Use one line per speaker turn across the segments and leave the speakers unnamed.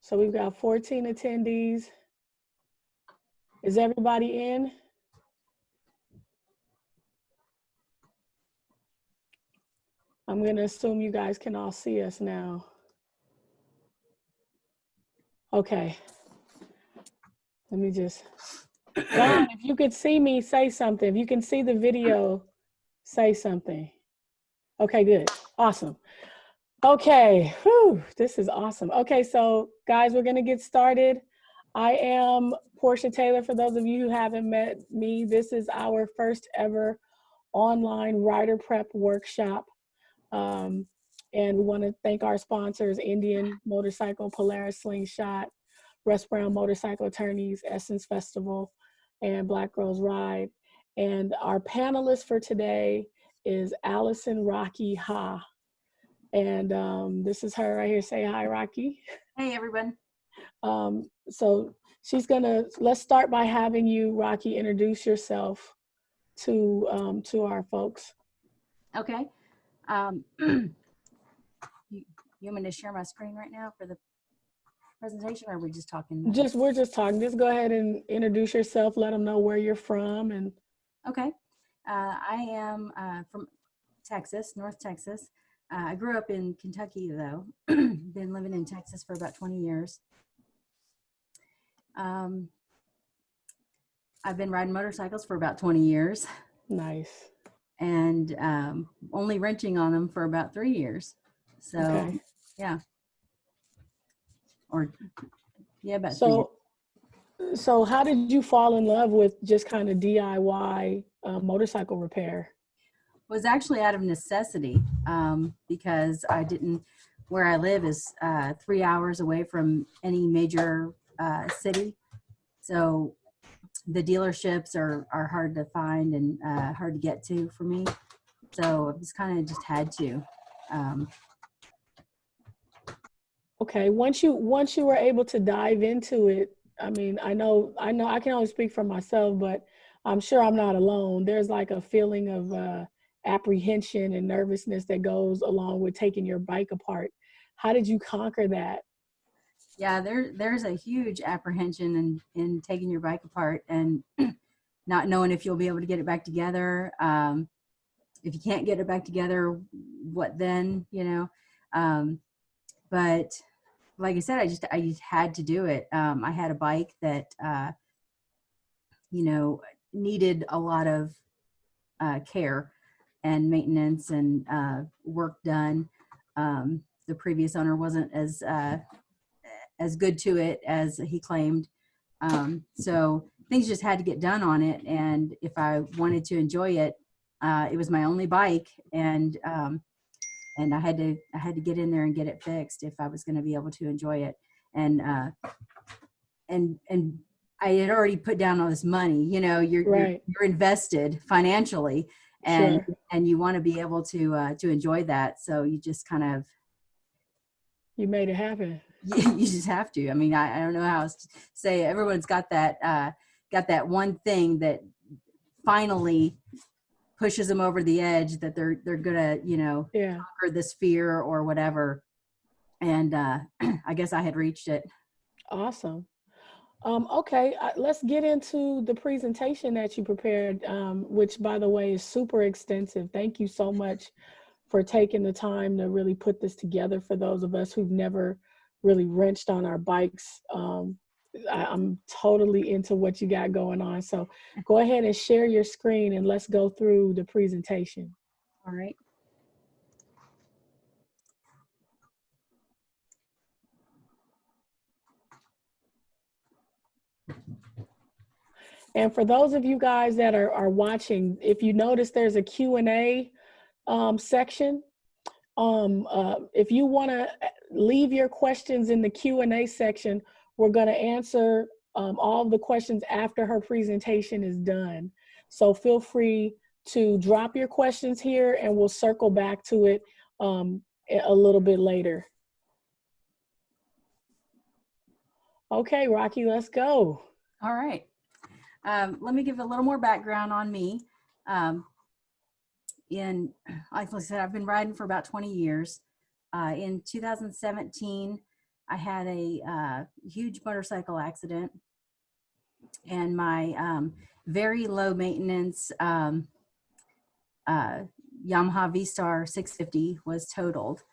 So we've got 14 attendees. Is everybody in? I'm going to assume you guys can all see us now. Okay. Let me just, Don, if you could see me, say something. If you can see the video, say something. Okay, good. Awesome. Okay, whew, this is awesome. Okay, so guys, we're gonna get started. I am Portia Taylor. For those of you who haven't met me, this is our first ever online writer prep workshop. And we wanna thank our sponsors, Indian Motorcycle, Polaris Slingshot, Russ Brown Motorcycle Attorneys, Essence Festival, and Black Girls Ride. And our panelist for today is Allison Rocky Ha. And this is her right here. Say hi, Rocky.
Hey, everyone.
So she's gonna, let's start by having you, Rocky, introduce yourself to our folks.
Okay. You want me to share my screen right now for the presentation, or are we just talking?
We're just talking. Just go ahead and introduce yourself. Let them know where you're from. And
okay. I am from Texas, North Texas. I grew up in Kentucky, though. Been living in Texas for about 20 years. I've been riding motorcycles for about 20 years.
Nice.
And only wrenching on them for about 3 years. So, okay. Yeah. Or, yeah, about 3 years.
So how did you fall in love with just kind of DIY motorcycle repair?
Was actually out of necessity because I didn't, where I live is 3 hours away from any major city. So the dealerships are hard to find and hard to get to for me. So I just kind of just had to.
Okay, once you were able to dive into it, I mean, I know I can only speak for myself, but I'm sure I'm not alone. There's like a feeling of apprehension and nervousness that goes along with taking your bike apart. How did you conquer that?
Yeah, there's a huge apprehension in taking your bike apart and not knowing if you'll be able to get it back together. If you can't get it back together, what then, you know? But like I said, I just had to do it. I had a bike that, you know, needed a lot of care and maintenance and work done. The previous owner wasn't as good to it as he claimed. So things just had to get done on it. And if I wanted to enjoy it, it was my only bike. And I had to get in there and get it fixed if I was going to be able to enjoy it. And I had already put down all this money, you know, you're invested financially, and
sure.
And you want to be able to enjoy that. So you just kind of,
you made it happen.
You just have to. I mean, I don't know how else to say. Everyone's got that one thing that finally pushes them over the edge, that they're gonna, you know, conquer this fear or whatever. And I guess I had reached it.
Awesome. Okay, let's get into the presentation that you prepared, which, by the way, is super extensive. Thank you so much for taking the time to really put this together for those of us who've never really wrenched on our bikes. I'm totally into what you got going on. So go ahead and share your screen and let's go through the presentation.
All right.
And for those of you guys that are watching, if you notice there's a Q&A section. If you want to leave your questions in the Q&A section, we're going to answer all of the questions after her presentation is done. So feel free to drop your questions here and we'll circle back to it a little bit later. Okay, Rocky, let's go.
All right. Let me give a little more background on me. Like I said, I've been riding for about 20 years. In 2017, I had a huge motorcycle accident, and my very low maintenance Yamaha V-Star 650 was totaled.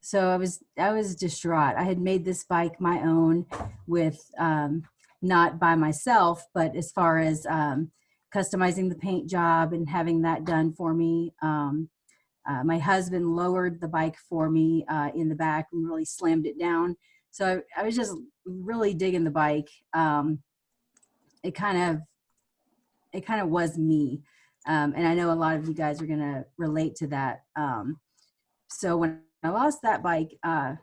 So I was distraught. I had made this bike my own with not by myself, but as far as customizing the paint job and having that done for me. My husband lowered the bike for me in the back and really slammed it down. So I was just really digging the bike. It kind of was me. And I know a lot of you guys are going to relate to that. So when I lost that bike, I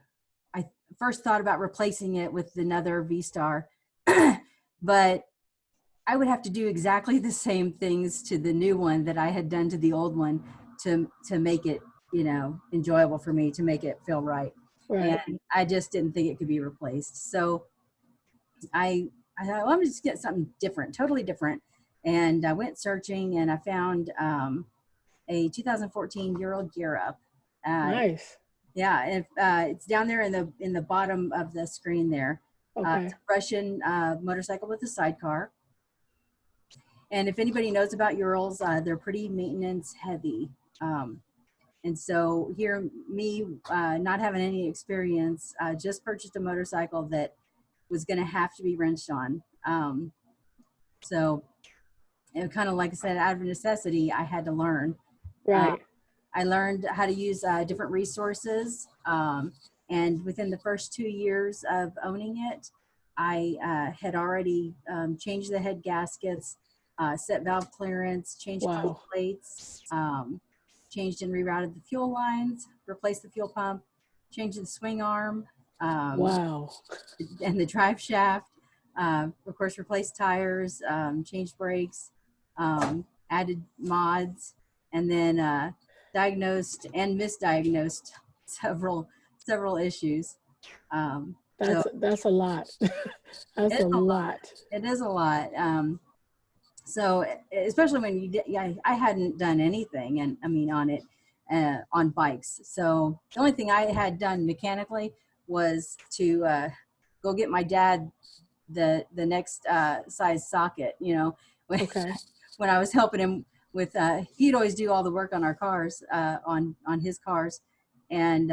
first thought about replacing it with another V-Star, but I would have to do exactly the same things to the new one that I had done to the old one to make it, enjoyable for me, to make it feel right.
Right.
And I just didn't think it could be replaced. So I thought, well, I'm just get something different, totally different. And I went searching, and I found a 2014 Ural Gear Up.
Nice.
Yeah, and it's down there in the bottom of the screen there.
Okay.
It's a Russian motorcycle with a sidecar. And if anybody knows about Urals, they're pretty maintenance heavy. And so here, me not having any experience, just purchased a motorcycle that was going to have to be wrenched on. So it kind of, like I said, out of necessity, I had to learn.
Right.
I learned how to use different resources. And within the first 2 years of owning it, I had already changed the head gaskets, set valve clearance, changed cold
Wow.
plates, changed and rerouted the fuel lines, replaced the fuel pump, changed the swing arm,
Wow.
and the drive shaft. Of course, replaced tires, changed brakes, added mods, and then diagnosed and misdiagnosed several issues.
That's a lot. That's a lot.
It is a lot. So especially when I hadn't done anything, and I mean on it, on bikes. So the only thing I had done mechanically was to go get my dad the next size socket. When,
Okay.
when I was helping him with, he'd always do all the work on our cars, on his cars. And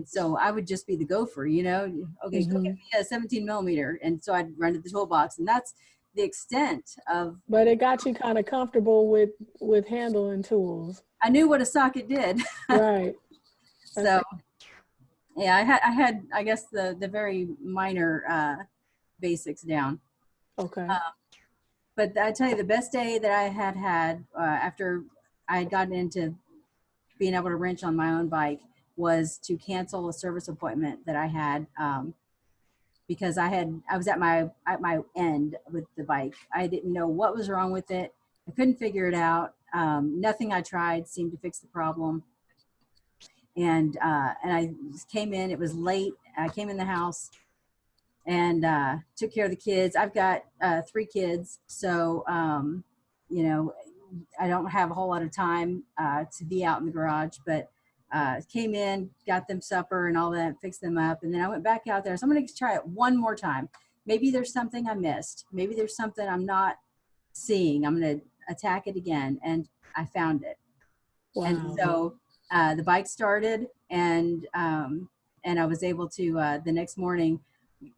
so I would just be the gopher, okay, go get me a 17 millimeter. And so I'd run to the toolbox, and that's the extent of.
But it got you kind of comfortable with handling tools.
I knew what a socket did.
Right.
So yeah, I had, I guess, the very minor basics down.
Okay.
But I tell you, the best day that I had after I had gotten into being able to wrench on my own bike was to cancel a service appointment that I had, because I was at my end with the bike. I didn't know what was wrong with it. I couldn't figure it out. Nothing I tried seemed to fix the problem. And I came in. It was late. I came in the house and took care of the kids. I've got 3 kids, so I don't have a whole lot of time to be out in the garage, but came in, got them supper and all that, fixed them up, and then I went back out there. So I'm going to try it one more time. Maybe there's something I missed. Maybe there's something I'm not seeing. I'm going to attack it again, and I found it.
Wow.
And so the bike started, and I was able to the next morning,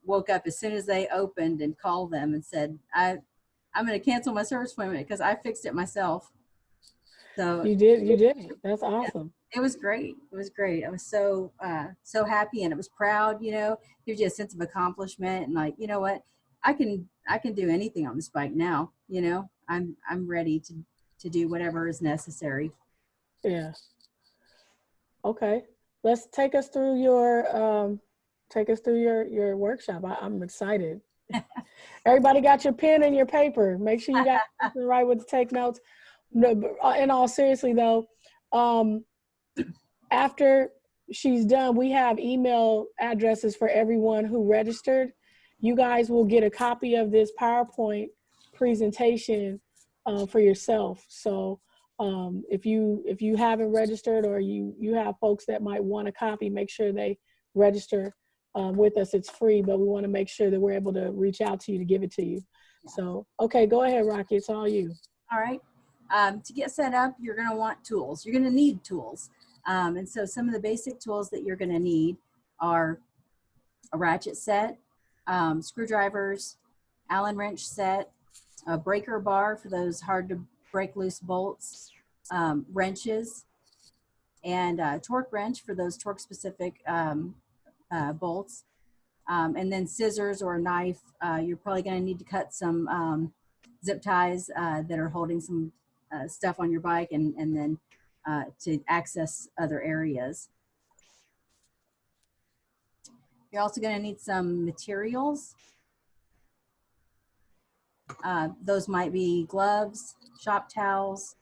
woke up as soon as they opened and called them and said, I'm going to cancel my service appointment because I fixed it myself. So
you did. That's awesome.
It was great. It was great. I was so happy, and it was proud, gives you a sense of accomplishment, and like, you know what, I can do anything on this bike now. I'm ready to do whatever is necessary.
Yeah. Okay. Let's take us through your workshop. I'm excited. Everybody got your pen and your paper. Make sure you got something right with to take notes. No, but in all seriously though, after she's done, we have email addresses for everyone who registered. You guys will get a copy of this PowerPoint presentation for yourself. So if you haven't registered, or you have folks that might want a copy, make sure they register with us. It's free, but we want to make sure that we're able to reach out to you to give it to you.
Yeah.
So, okay, go ahead, Rocky. It's all you.
All right. To get set up, you're going to want tools. You're going to need tools. And so some of the basic tools that you're going to need are a ratchet set, screwdrivers, Allen wrench set, a breaker bar for those hard to break loose bolts, wrenches, and a torque wrench for those torque specific bolts, and then scissors or a knife. You're probably going to need to cut some zip ties that are holding some stuff on your bike, and then to access other areas. You're also going to need some materials. Those might be gloves, shop towels,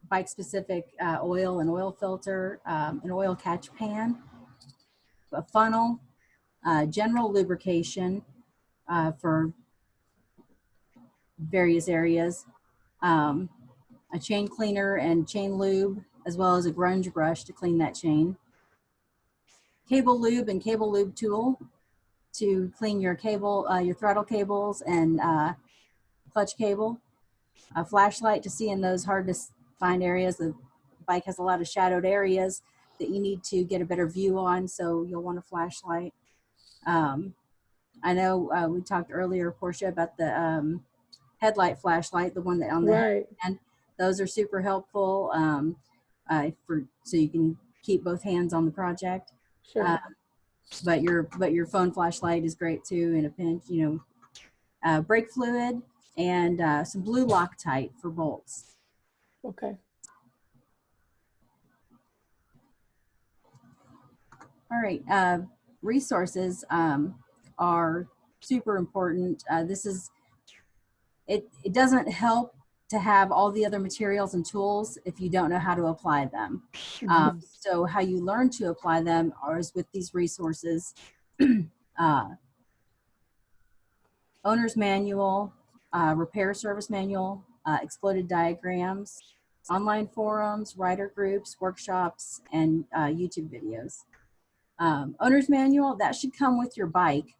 bike specific oil and oil filter, an oil catch pan, a funnel, general lubrication for various areas, a chain cleaner and chain lube, as well as a grunge brush to clean that chain, cable lube and cable lube tool to clean your cable, your throttle cables and clutch cable, a flashlight to see in those hard to find areas. The bike has a lot of shadowed areas that you need to get a better view on, so you'll want a flashlight. I know we talked earlier, Portia, about the headlight flashlight, the one that on the
Right.
hand. Those are super helpful so you can keep both hands on the project.
Sure.
But your phone flashlight is great too in a pinch. You know, brake fluid and some blue Loctite for bolts.
Okay.
All right. Resources are super important. It doesn't help to have all the other materials and tools if you don't know how to apply them. So how you learn to apply them is with these resources. Owner's manual, repair service manual, exploded diagrams, online forums, writer groups, workshops, and YouTube videos. Owner's manual, that should come with your bike.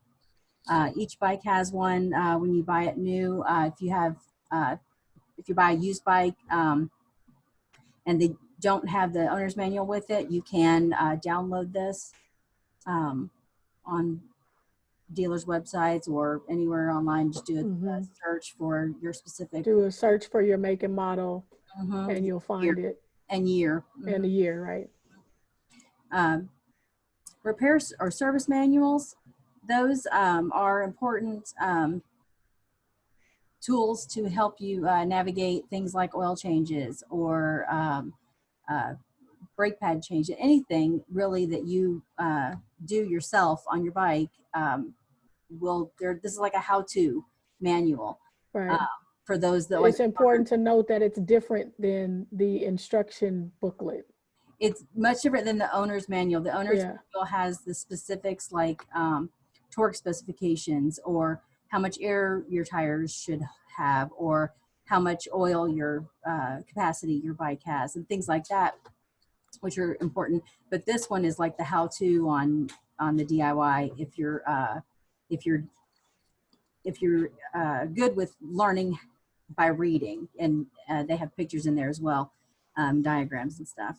Each bike has one when you buy it new. If you buy a used bike and they don't have the owner's manual with it, you can download this on dealers' websites or anywhere online. Just do a search for your specific.
Do a search for your make and model, and you'll find it.
And year.
And the year, right?
Repairs or service manuals, those are important tools to help you navigate things like oil changes or brake pad change, anything really that you do yourself on your bike. This is like a how-to manual.
Right.
For those that
it's important to note that it's different than the instruction booklet.
It's much different than the owner's manual. The owner's manual has the specifics like torque specifications or how much air your tires should have or how much oil your capacity your bike has and things like that, which are important. But this one is like the how-to on the DIY if you're good with learning by reading, and they have pictures in there as well, diagrams and stuff.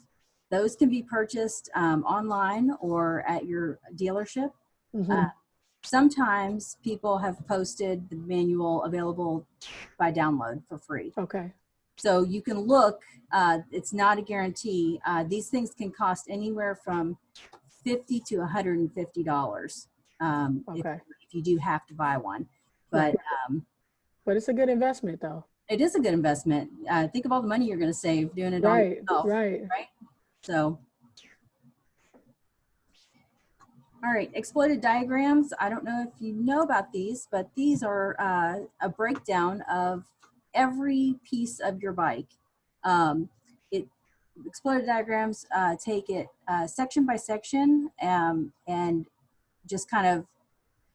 Those can be purchased online or at your dealership. Sometimes people have posted the manual available by download for free.
Okay.
So you can look, it's not a guarantee. These things can cost anywhere from $50 to $150 if you do have to buy one. But
it's a good investment though.
It is a good investment. Think of all the money you're going to save doing it on yourself. Right. So, all right, exploited diagrams. I don't know if you know about these, but these are a breakdown of every piece of your bike. Exploited diagrams take it section by section and just kind of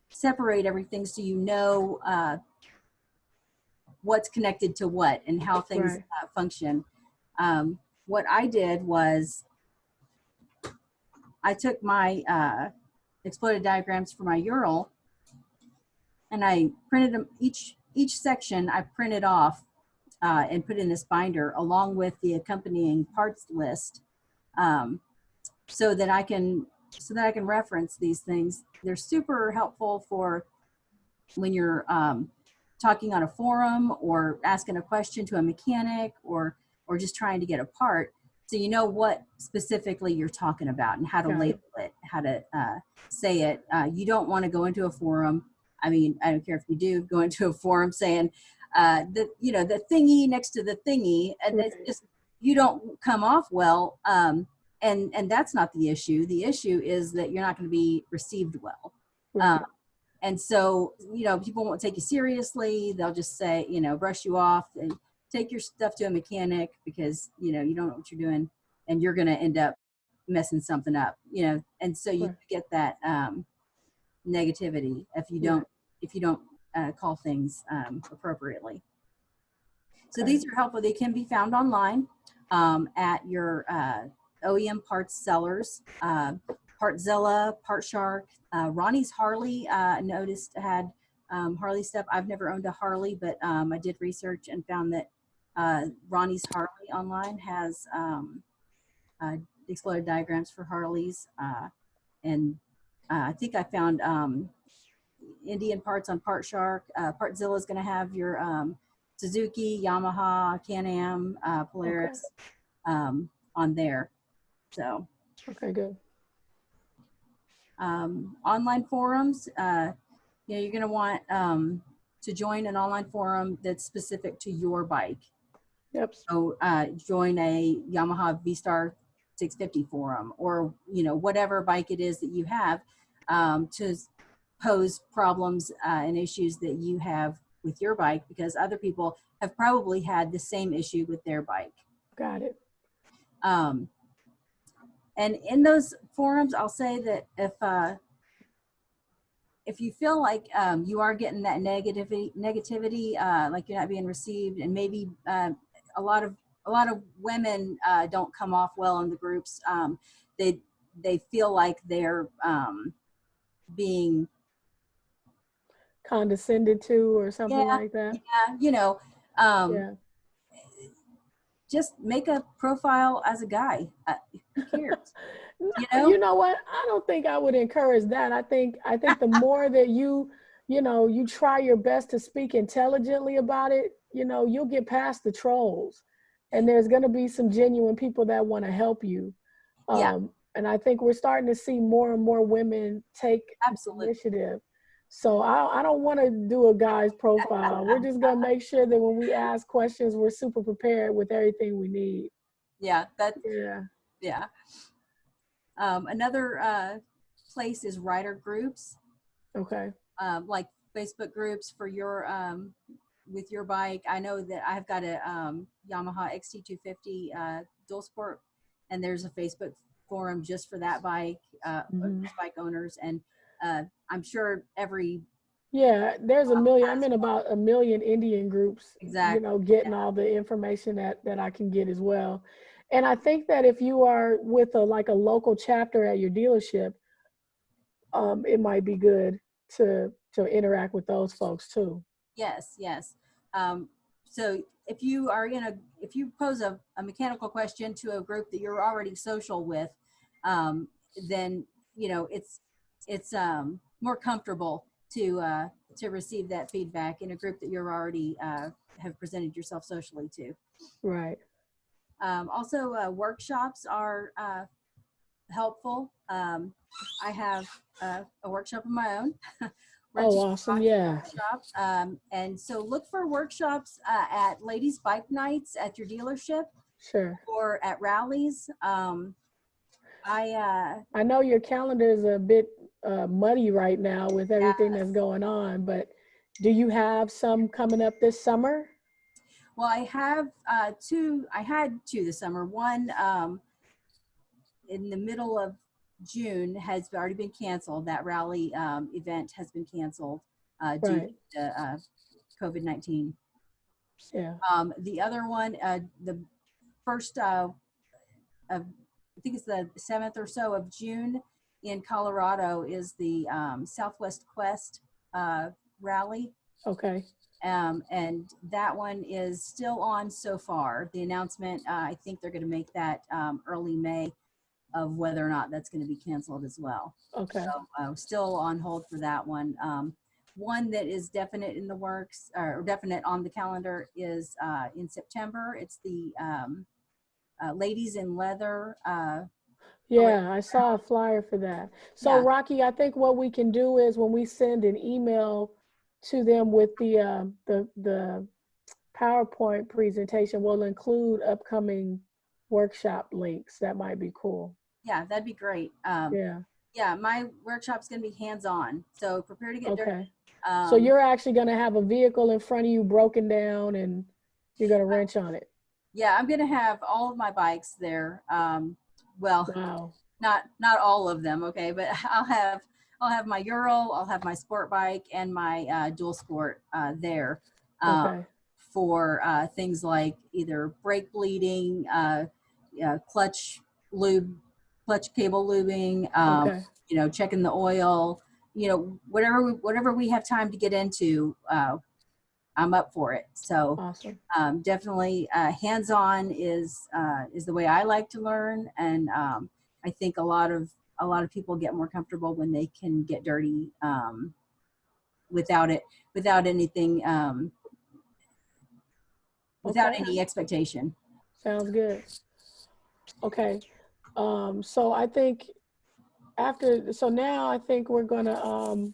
separate everything so you know what's connected to what and how things function. What I did was I took my exploded diagrams for my Ural, and I printed them each section. I printed off and put in this binder along with the accompanying parts list, so that I can reference these things. They're super helpful for when you're talking on a forum or asking a question to a mechanic or just trying to get a part, so you know what specifically you're talking about and how to label it, how to say it. You don't want to go into a forum. I mean, I don't care if you do go into a forum saying the thingy next to the thingy, and it's just, you don't come off well. And that's not the issue. The issue is that you're not going to be received well. And so, people won't take you seriously. They'll just say, brush you off and take your stuff to a mechanic because, you don't know what you're doing and you're going to end up messing something up, and so you get that negativity if you don't call things appropriately. So these are helpful. They can be found online at your OEM parts sellers, Partzilla, PartShark. Ronnie's Harley, noticed had Harley stuff. I've never owned a Harley, but I did research and found that Ronnie's Harley online has exploded diagrams for Harleys. And I think I found Indian parts on PartShark. Partzilla is going to have your Suzuki, Yamaha, Can-Am, Polaris on there. So.
Okay, good.
Online forums, you're going to want to join an online forum that's specific to your bike.
Yep.
So join a Yamaha V-Star 650 forum, or whatever bike it is that you have, to pose problems and issues that you have with your bike, because other people have probably had the same issue with their bike.
Got it.
And in those forums, I'll say that if you feel like you are getting that negativity, like you're not being received, and maybe a lot of women don't come off well in the groups. They feel like they're being
condescended to or something like that.
Yeah, just make a profile as a guy. Who cares?
You know what? I don't think I would encourage that. I think the more that you try your best to speak intelligently about it, you'll get past the trolls, and there's going to be some genuine people that want to help you. And I think we're starting to see more and more women take initiative. So I don't want to do a guy's profile. We're just going to make sure that when we ask questions, we're super prepared with everything we need.
Yeah.
Yeah.
Another place is rider groups.
Okay.
Like Facebook groups for your with your bike. I know that I've got a Yamaha XT250 dual sport, and there's a Facebook forum just for that bike, bike owners, and I'm sure
there's a million. I'm in about a million Indian groups.
Exactly.
Getting all the information that I can get as well. And I think that if you are with a local chapter at your dealership, it might be good to interact with those folks too.
Yes. So if you pose a mechanical question to a group that you're already social with, then it's more comfortable to receive that feedback in a group that you're already have presented yourself socially to.
Right.
Also, workshops are helpful. I have a workshop of my own.
Oh, awesome. Yeah.
Workshop. And so look for workshops at ladies' bike nights at your dealership.
Sure.
Or at rallies.
I know your calendar is a bit muddy right now with everything that's going on, but do you have some coming up this summer?
Well, I have two. I had two this summer. One in the middle of June has already been canceled. That rally event has been canceled due to COVID-19.
Yeah.
The other one, the first of I think it's the 7th or so of June in Colorado is the Southwest Quest rally.
Okay.
And that one is still on so far. The announcement, I think they're going to make that early May of whether or not that's going to be canceled as well.
Okay.
So still on hold for that one. One that is definite in the works or definite on the calendar is in September. It's the Ladies in Leather.
Yeah, I saw a flyer for that. So
Yeah.
Rocky, I think what we can do is when we send an email to them with the PowerPoint presentation, we'll include upcoming workshop links. That might be cool.
Yeah, that'd be great.
Yeah.
Yeah, my workshop's going to be hands-on. So prepare to get dirty.
Okay. So you're actually going to have a vehicle in front of you broken down and you're going to wrench on it.
Yeah, I'm going to have all of my bikes there. Well,
Wow.
not all of them, okay, but I'll have my Ural, I'll have my sport bike and my dual sport there
Okay.
for things like either brake bleeding, clutch cable lubing,
Okay.
checking the oil, whatever we have time to get into, I'm up for it. So
Awesome.
definitely hands-on is the way I like to learn, and I think a lot of people get more comfortable when they can get dirty without anything without
Okay.
any expectation.
Sounds good. Okay. So I think now I think we're gonna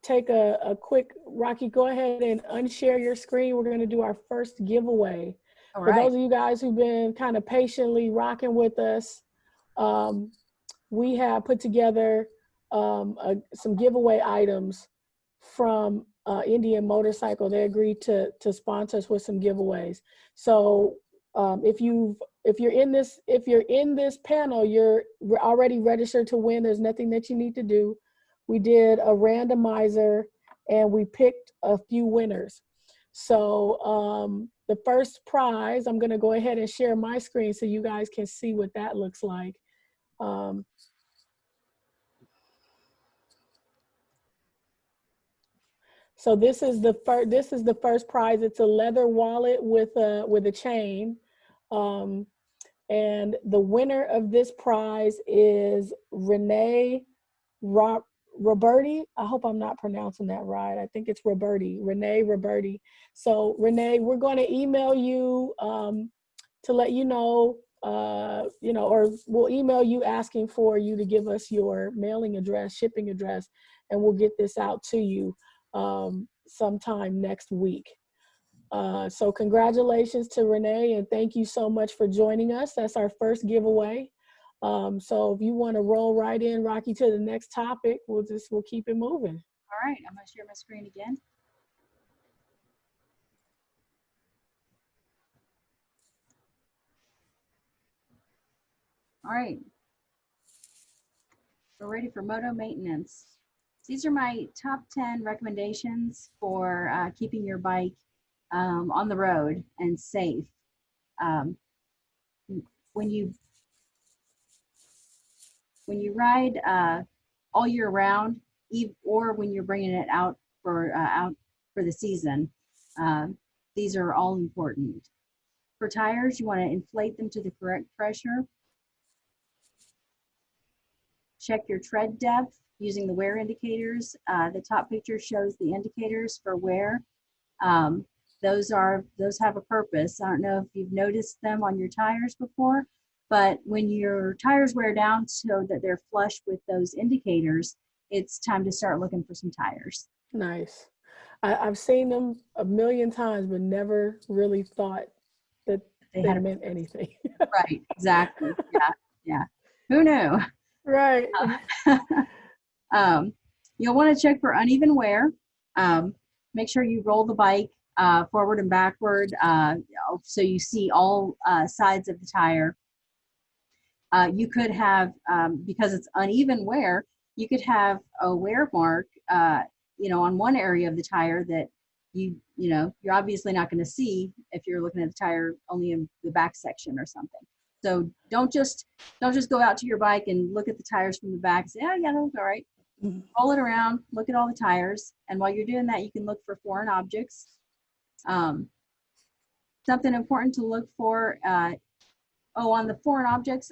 take a quick, Rocky, go ahead and unshare your screen. We're gonna do our first giveaway.
All
For
right.
those of you guys who've been kind of patiently rocking with us, we have put together some giveaway items from Indian Motorcycle. They agreed to sponsor us with some giveaways. So if you're in this panel, you're already registered to win. There's nothing that you need to do. We did a randomizer and we picked a few winners. So the first prize, I'm going to go ahead and share my screen so you guys can see what that looks like. So this is the first prize. It's a leather wallet with a chain. And the winner of this prize is Renee Roberti. I hope I'm not pronouncing that right. I think it's Roberti, Renee Roberti. So Renee, we're going to email you to let you know, or we'll email you asking for you to give us your mailing address, shipping address, and we'll get this out to you sometime next week. So congratulations to Renee, and thank you so much for joining us. That's our first giveaway. So if you want to roll right in, Rocky, to the next topic, we'll keep it moving.
All right, I'm going to share my screen again. All right, we're ready for moto maintenance. These are my top 10 recommendations for keeping your bike on the road and safe. When you ride all year round, or when you're bringing it out for the season, these are all important. For tires, you want to inflate them to the correct pressure. Check your tread depth using the wear indicators. The top picture shows the indicators for wear. Those have a purpose. I don't know if you've noticed them on your tires before, but when your tires wear down so that they're flush with those indicators, it's time to start looking for some tires.
Nice. I've seen them a million times, but never really thought that they meant anything.
Right, exactly. Yeah. Who knew?
Right.
You'll want to check for uneven wear. Make sure you roll the bike forward and backward so you see all sides of the tire. You could have, because it's uneven wear, you could have a wear mark, on one area of the tire that you know, you're obviously not going to see if you're looking at the tire only in the back section or something. So don't just go out to your bike and look at the tires from the back and say, oh yeah, that looks all right. Roll it around, look at all the tires, and while you're doing that, you can look for foreign objects. Something important to look for, on the foreign objects,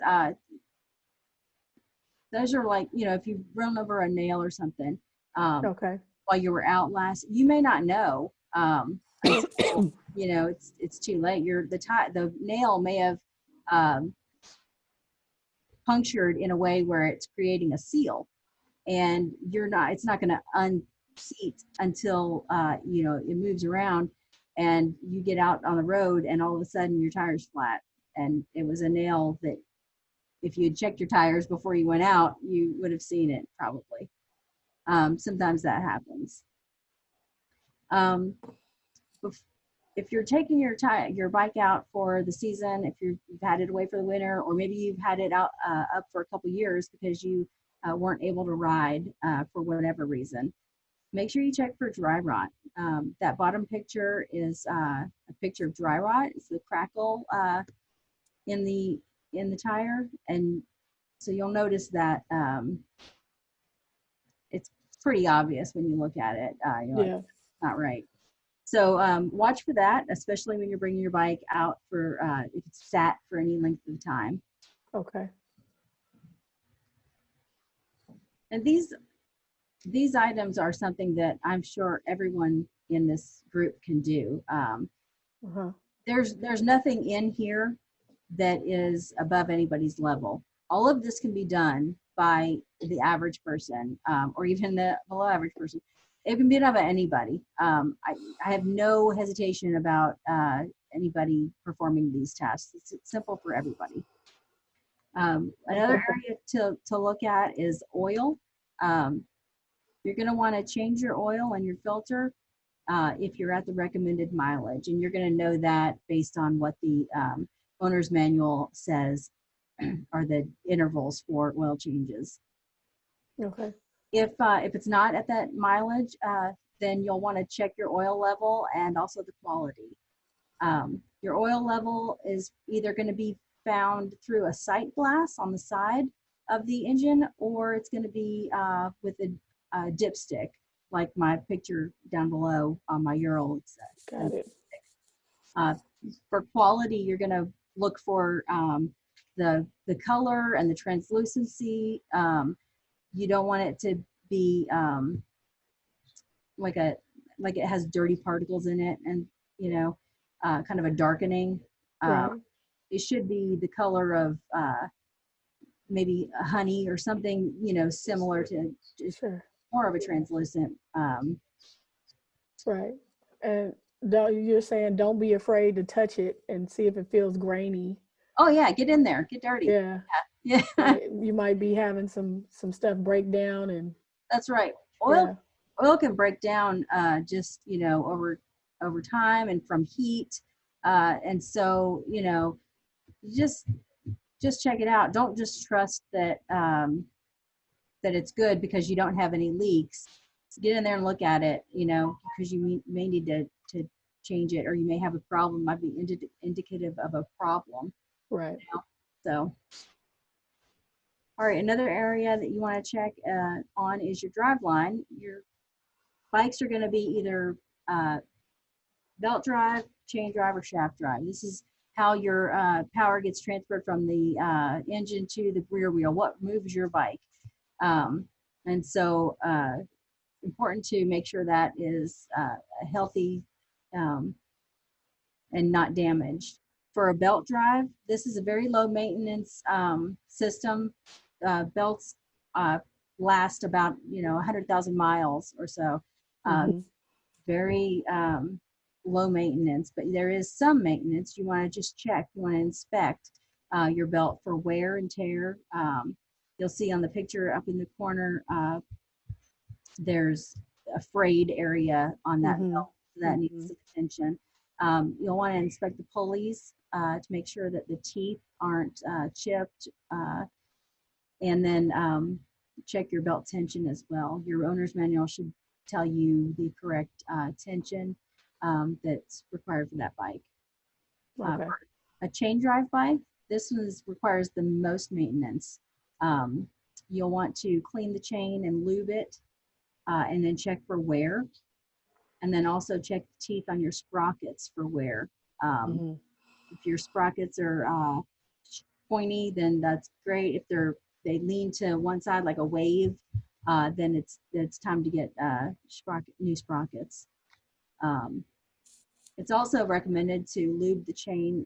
those are like, you know, if you run over a nail or something,
Okay.
while you were out last, you may not know, until, you know, it's too late. The nail may have punctured in a way where it's creating a seal, and it's not going to unseat until you know, it moves around and you get out on the road and all of a sudden your tire's flat, and it was a nail that if you had checked your tires before you went out, you would have seen it probably. Sometimes that happens. If you're taking your bike out for the season, if you've had it away for the winter, or maybe you've had it out up for a couple years because you weren't able to ride for whatever reason, make sure you check for dry rot. That bottom picture is a picture of dry rot. It's the crackle in the tire, and so you'll notice that it's pretty obvious when you look at it. You're
Yeah.
like, not right. So watch for that, especially when you're bringing your bike out for if it's sat for any length of time.
Okay.
And these items are something that I'm sure everyone in this group can do. There's nothing in here that is above anybody's level. All of this can be done by the average person, or even the below average person. It can be done by anybody. I have no hesitation about anybody performing these tests. It's simple for everybody. Another area to look at is oil. You're going to want to change your oil and your filter if you're at the recommended mileage, and you're going to know that based on what the owner's manual says are the intervals for oil changes.
Okay.
If it's not at that mileage, then you'll want to check your oil level and also the quality. Your oil level is either going to be found through a sight glass on the side of the engine, or it's going to be with a dipstick, like my picture down below on my Ural.
Got it.
For quality, you're going to look for the color and the translucency. You don't want it to be like it has dirty particles in it, and you know, kind of a darkening.
Right.
It should be the color of maybe a honey or something, you know, similar to
Sure.
more of a translucent.
Right. And you're saying don't be afraid to touch it and see if it feels grainy.
Oh yeah, get in there, get dirty.
Yeah.
Yeah.
You might be having some stuff break down, and
That's right. Oil can break down just, you know, over time and from heat. And so, you know, just check it out. Don't just trust that that it's good because you don't have any leaks. Get in there and look at it, you know, because you may need to change it, or you may have a problem. Might be indicative of a problem.
right.
You know? So, all right, another area that you want to check on is your drive line. Your bikes are going to be either belt drive, chain drive, or shaft drive. This is how your power gets transferred from the engine to the rear wheel, what moves your bike. And so important to make sure that is healthy and not damaged. For a belt drive, this is a very low maintenance system. Belts last about, you know, 100,000 miles or so. Very low maintenance, but there is some maintenance. You want to just check, you want to inspect your belt for wear and tear. You'll see on the picture up in the corner, there's a frayed area on that belt, so that needs some attention. You'll want to inspect the pulleys to make sure that the teeth aren't chipped, and then check your belt tension as well. Your owner's manual should tell you the correct tension. that's required for that bike.
Okay.
For a chain drive bike, this one requires the most maintenance. You'll want to clean the chain and lube it, and then check for wear. And then also check the teeth on your sprockets for wear.
Hmm.
If your sprockets are pointy, then that's great. If they lean to one side like a wave, then it's time to get new sprockets. Um, it's also recommended to lube the chain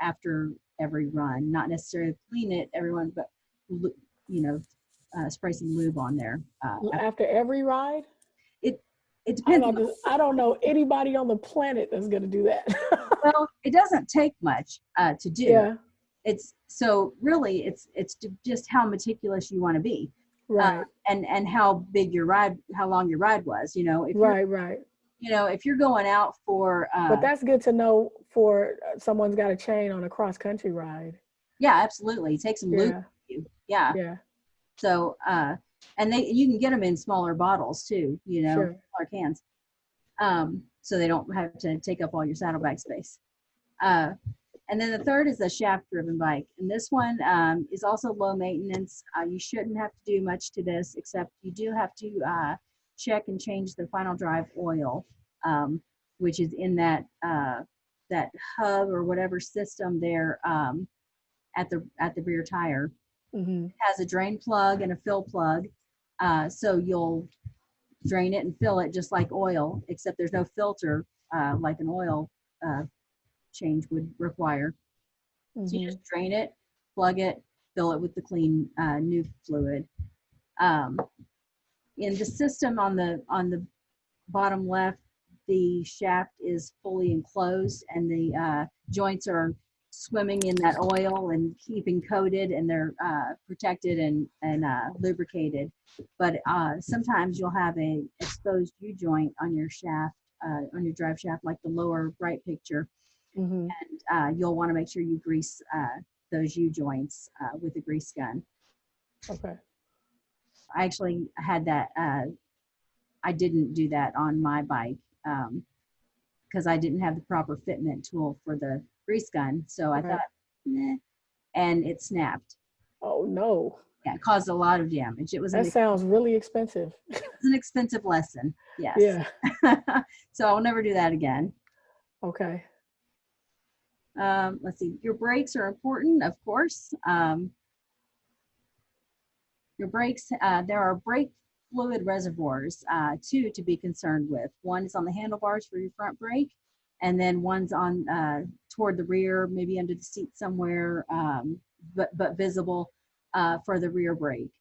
after every run, not necessarily clean it every run, but spray some lube on there.
After every ride?
It it depends.
I don't know anybody on the planet that's going to do that.
Well, it doesn't take much to do.
Yeah.
It's so really it's just how meticulous you want to be,
Right.
and how long your ride was. If
Right.
if you're going out for
But that's good to know for someone's got a chain on a cross country ride.
yeah, absolutely, take some lube
Yeah.
with you. Yeah.
Yeah.
So and you can get them in smaller bottles too,
Sure.
smaller cans, so they don't have to take up all your saddlebag space. And then the third is a shaft-driven bike, and this one is also low maintenance. You shouldn't have to do much to this, except you do have to check and change the final drive oil, which is in that hub or whatever system there at the rear tire.
Hmm.
It has a drain plug and a fill plug, so you'll drain it and fill it just like oil, except there's no filter like an oil change would require. So you just drain it, plug it, fill it with the clean new fluid. In the system on the bottom left, the shaft is fully enclosed, and the joints are swimming in that oil and keeping coated, and they're protected and lubricated. But sometimes you'll have a exposed U joint on your shaft, on your drive shaft, like the lower right picture.
Hmm.
And you'll want to make sure you grease those U joints with a grease gun.
Okay.
I actually had that. I didn't do that on my bike because I didn't have the proper fitment tool for the grease gun. So I thought, meh, and it snapped.
Oh no.
Yeah, it caused a lot of damage.
That sounds really expensive.
It was an expensive lesson. Yes.
Yeah.
So I'll never do that again.
Okay.
Let's see. Your brakes are important, of course. Your brakes, there are brake fluid reservoirs, two to be concerned with. One is on the handlebars for your front brake, and then one's on toward the rear, maybe under the seat somewhere, but visible for the rear brake.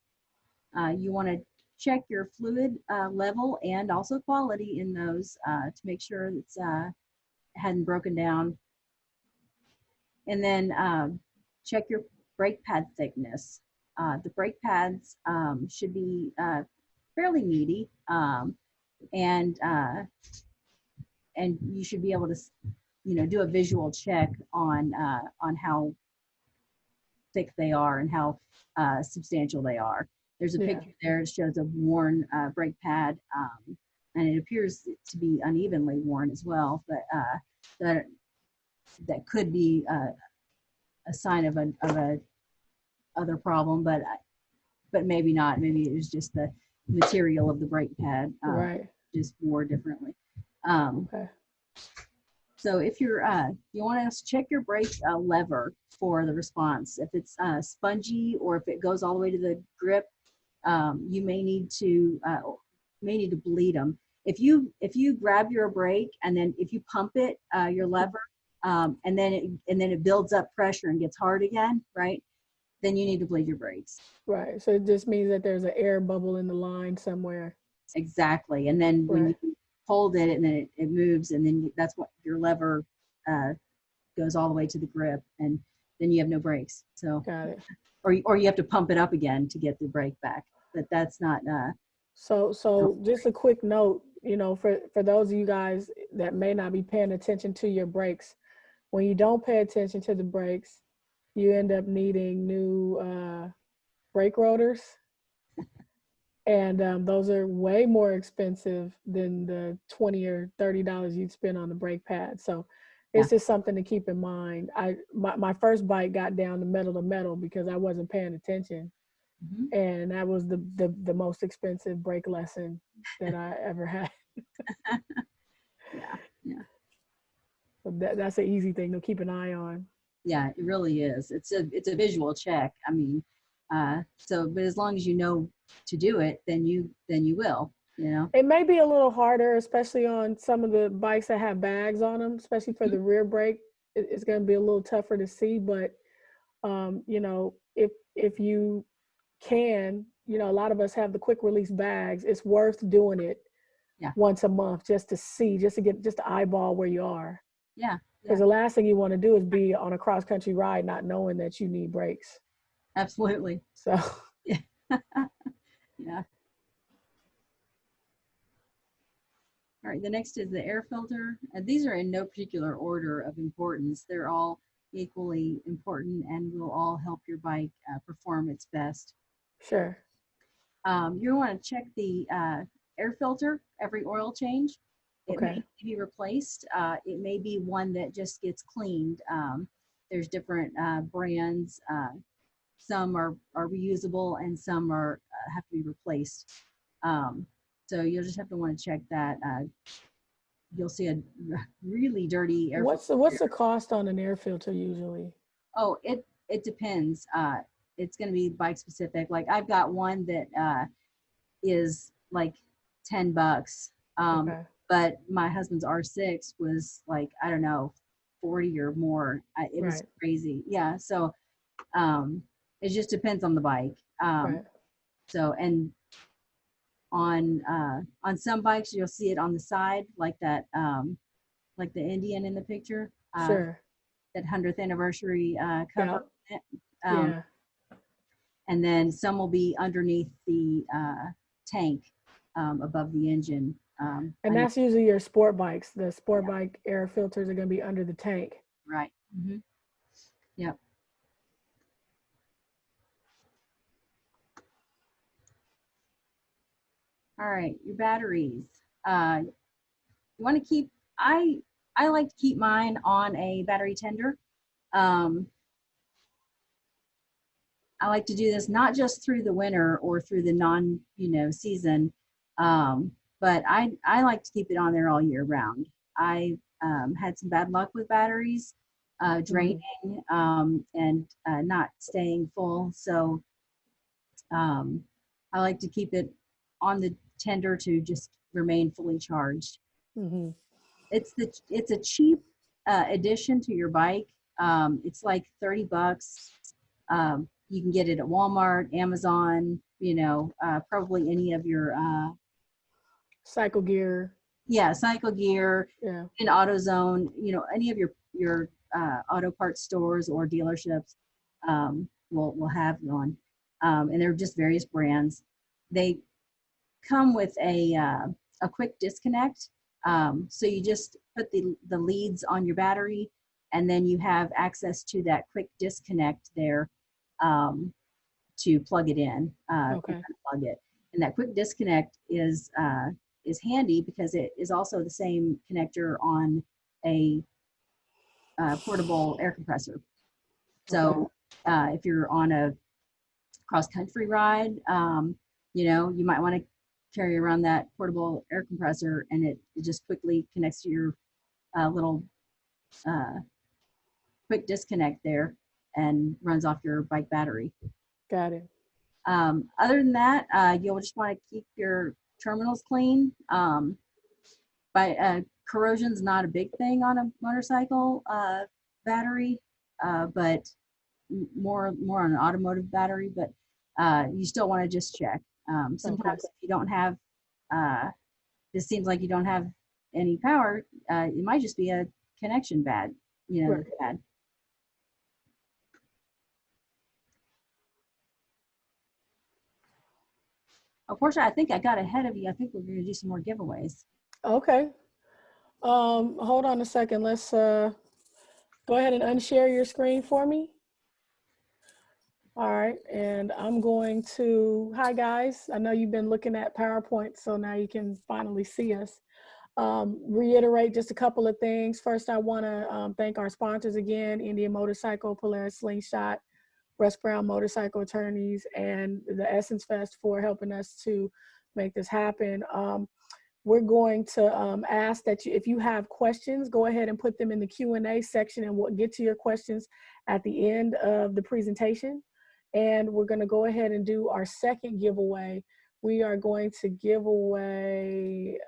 You want to check your fluid level and also quality in those to make sure it's hadn't broken down. And then check your brake pad thickness. The brake pads should be fairly meaty, and you should be able to, do a visual check on how thick they are and how substantial they are. There's a picture there that shows a worn brake pad, and it appears to be unevenly worn as well, but that could be a sign of a other problem, but maybe not. Maybe it was just the material of the brake pad just wore differently.
Okay.
So if you want to check your brake lever for the response. If it's spongy or if it goes all the way to the grip, you may need to bleed them. If you grab your brake and then if you pump it, your lever, and then it builds up pressure and gets hard again, right? Then you need to bleed your brakes.
Right. So it just means that there's an air bubble in the line somewhere.
Exactly. And then when you hold it and then it moves, and then that's what your lever goes all the way to the grip, and then you have no brakes. So
Got it.
Or you have to pump it up again to get the brake back. But that's not.
So just a quick note, for those of you guys that may not be paying attention to your brakes, when you don't pay attention to the brakes, you end up needing new brake rotors. And those are way more expensive than the $20 or $30 you'd spend on the brake pad. So it's just something to keep in mind. My first bike got down to metal because I wasn't paying attention.
Mhm.
And that was the most expensive brake lesson that I ever had.
Yeah, yeah,
So that's an easy thing to keep an eye on.
yeah. It really is. It's a visual check. I mean, so but as long as you know to do it, then you will. You know.
It may be a little harder, especially on some of the bikes that have bags on them, especially for the rear brake. It's going to be a little tougher to see, but you know, if you can, you know, a lot of us have the quick release bags. It's worth doing it
Yeah,
once a month just to see, just to eyeball where you are.
yeah,
Because
yeah.
the last thing you want to do is be on a cross country ride not knowing that you need brakes.
Absolutely.
So
Yeah. Yeah. All right, the next is the air filter. And these are in no particular order of importance. They're all equally important and will all help your bike perform its best.
sure.
You want to check the air filter every oil change. It may
Okay.
be replaced. It may be one that just gets cleaned. There's different brands. Some are reusable and some are have to be replaced. So you'll just have to want to check that. You'll see a really dirty air
What's
filter.
the cost on an air filter usually?
Oh, it depends. It's going to be bike specific. Like I've got one that is like $10.
Okay.
But my husband's R6 was like, I don't know, 40 or more. It was
Right.
crazy. Yeah. So it just depends on the bike.
Right.
So and on some bikes you'll see it on the side like that, like the Indian in the picture,
Sure.
that 100th anniversary
Yeah.
cover. Um,
Yeah.
and then some will be underneath the tank, above the engine.
And
I know,
that's usually your sport bikes. The sport
yeah,
bike air filters are going to be under the tank.
right. Hmm. Yep. All right, your batteries. You want to keep. I I like to keep mine on a battery tender. Um, I like to do this not just through the winter or through the non, season, but I like to keep it on there all year round. I had some bad luck with batteries draining,
Hmm.
and not staying full. So um, I like to keep it on the tender to just remain fully charged.
Hmm.
It's a cheap addition to your bike. It's like $30. You can get it at Walmart, Amazon, probably any of your
Cycle gear.
yeah, Cycle Gear,
Yeah.
in AutoZone, any of your auto parts stores or dealerships will have one. And they're just various brands. They come with a quick disconnect. So you just put the leads on your battery, and then you have access to that quick disconnect there, to plug it in, and
Okay.
unplug it. And that quick disconnect is handy because it is also the same connector on a portable air compressor.
Okay.
So if you're on a cross country ride, you might want to carry around that portable air compressor, and it just quickly connects to your little uh, quick disconnect there and runs off your bike battery.
Got it.
Other than that, you'll just want to keep your terminals clean. Corrosion's not a big thing on a motorcycle battery, but more on an automotive battery. But you still want to just check.
Okay.
Sometimes if you don't have, it seems like you don't have any power. It might just be a connection bad.
Right.
That's bad. Unfortunately, I think I got ahead of you. I think we're going to do some more giveaways.
Okay. Hold on a second. Let's go ahead and unshare your screen for me. All right, and I'm going to, hi guys. I know you've been looking at PowerPoint, so now you can finally see us. Reiterate just a couple of things. First, I want to thank our sponsors again, Indian Motorcycle, Polaris Slingshot, Russ Brown Motorcycle Attorneys, and the Essence Fest for helping us to make this happen. We're going to ask that if you have questions, go ahead and put them in the Q&A section, and we'll get to your questions at the end of the presentation. And we're going to go ahead and do our second giveaway. We are going to give away,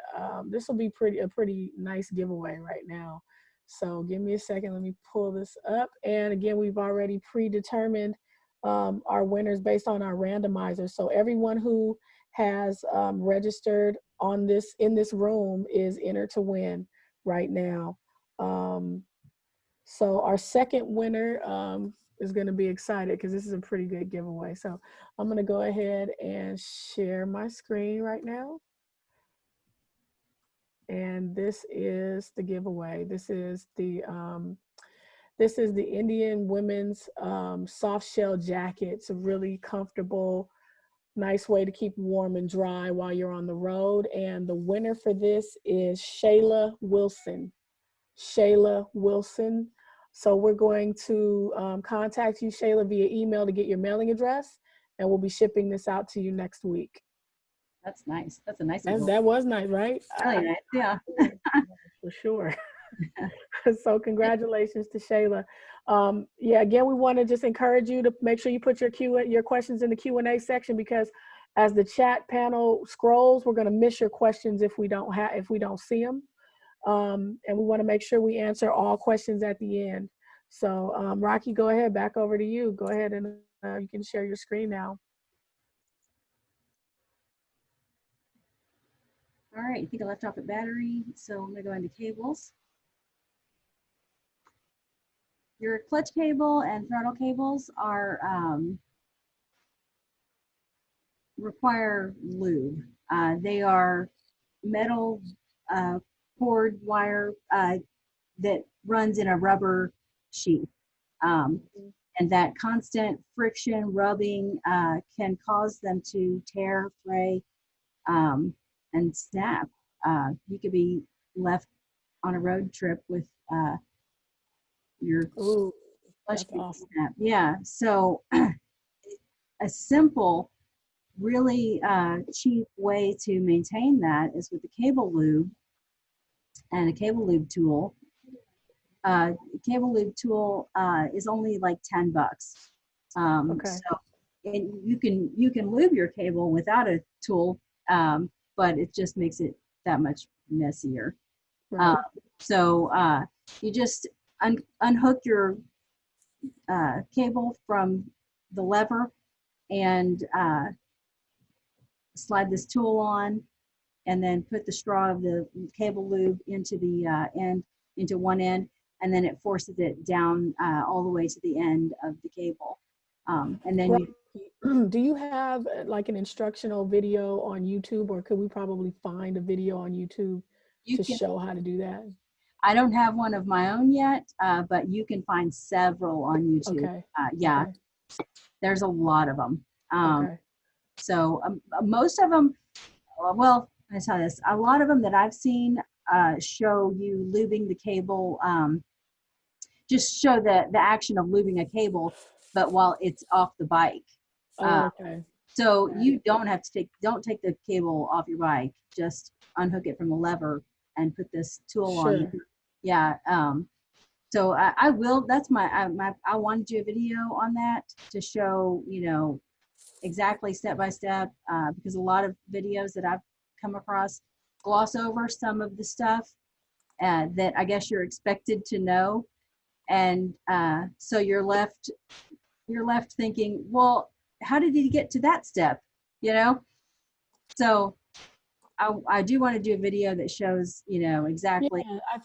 this will be a pretty nice giveaway right now. So give me a second, let me pull this up. And again, we've already predetermined our winners based on our randomizer. So everyone who has registered on in this room is entered to win right now. So our second winner is going to be excited because this is a pretty good giveaway. So I'm going to go ahead and share my screen right now. And this is the giveaway. This is the Indian women's soft shell jacket. It's a really comfortable, nice way to keep warm and dry while you're on the road. And the winner for this is Shayla Wilson. Shayla Wilson. So we're going to contact you, Shayla, via email to get your mailing address, and we'll be shipping this out to you next week.
That's nice. That's a nice
That was nice, right?
Really nice, yeah.
For sure. So congratulations to Shayla. Yeah, again, we want to just encourage you to make sure you put your questions in the Q&A section, because as the chat panel scrolls, we're going to miss your questions if we don't see them. And we want to make sure we answer all questions at the end. So Rocky, go ahead, back over to you. Go ahead and you can share your screen now.
All right, I think I left off at battery, so I'm gonna go into cables. Your clutch cable and throttle cables are require lube. They are metal cord wire that runs in a rubber sheath. And that constant friction, rubbing can cause them to tear, fray, and snap. You could be left on a road trip with your clutch cable snap. Yeah, so a simple, really cheap way to maintain that is with the cable lube and a cable lube tool. Cable lube tool is only like $10.
Okay.
So, and you can lube your cable without a tool, but it just makes it that much messier.
Right.
So you just unhook your cable from the lever and slide this tool on, and then put the straw of the cable lube into the into one end, and then it forces it down all the way to the end of the cable. And then
do you have like an instructional video on YouTube, or could we probably find a video on YouTube to show how to do that?
I don't have one of my own yet, but you can find several on YouTube.
Okay.
Yeah,
okay.
There's a lot of them.
Okay.
So most of them, well, I tell this, a lot of them that I've seen show you lubing the cable, just show the action of lubing a cable, but while it's off the bike.
Okay.
So you don't have to don't take the cable off your bike, just unhook it from the lever and put this tool on. Yeah. So I will, that's I want to do a video on that to show, exactly step by step, because a lot of videos that I've come across gloss over some of the stuff that I guess you're expected to know. And so you're left thinking, well, how did he get to that step? So I do want to do a video that shows, exactly.
Yeah, I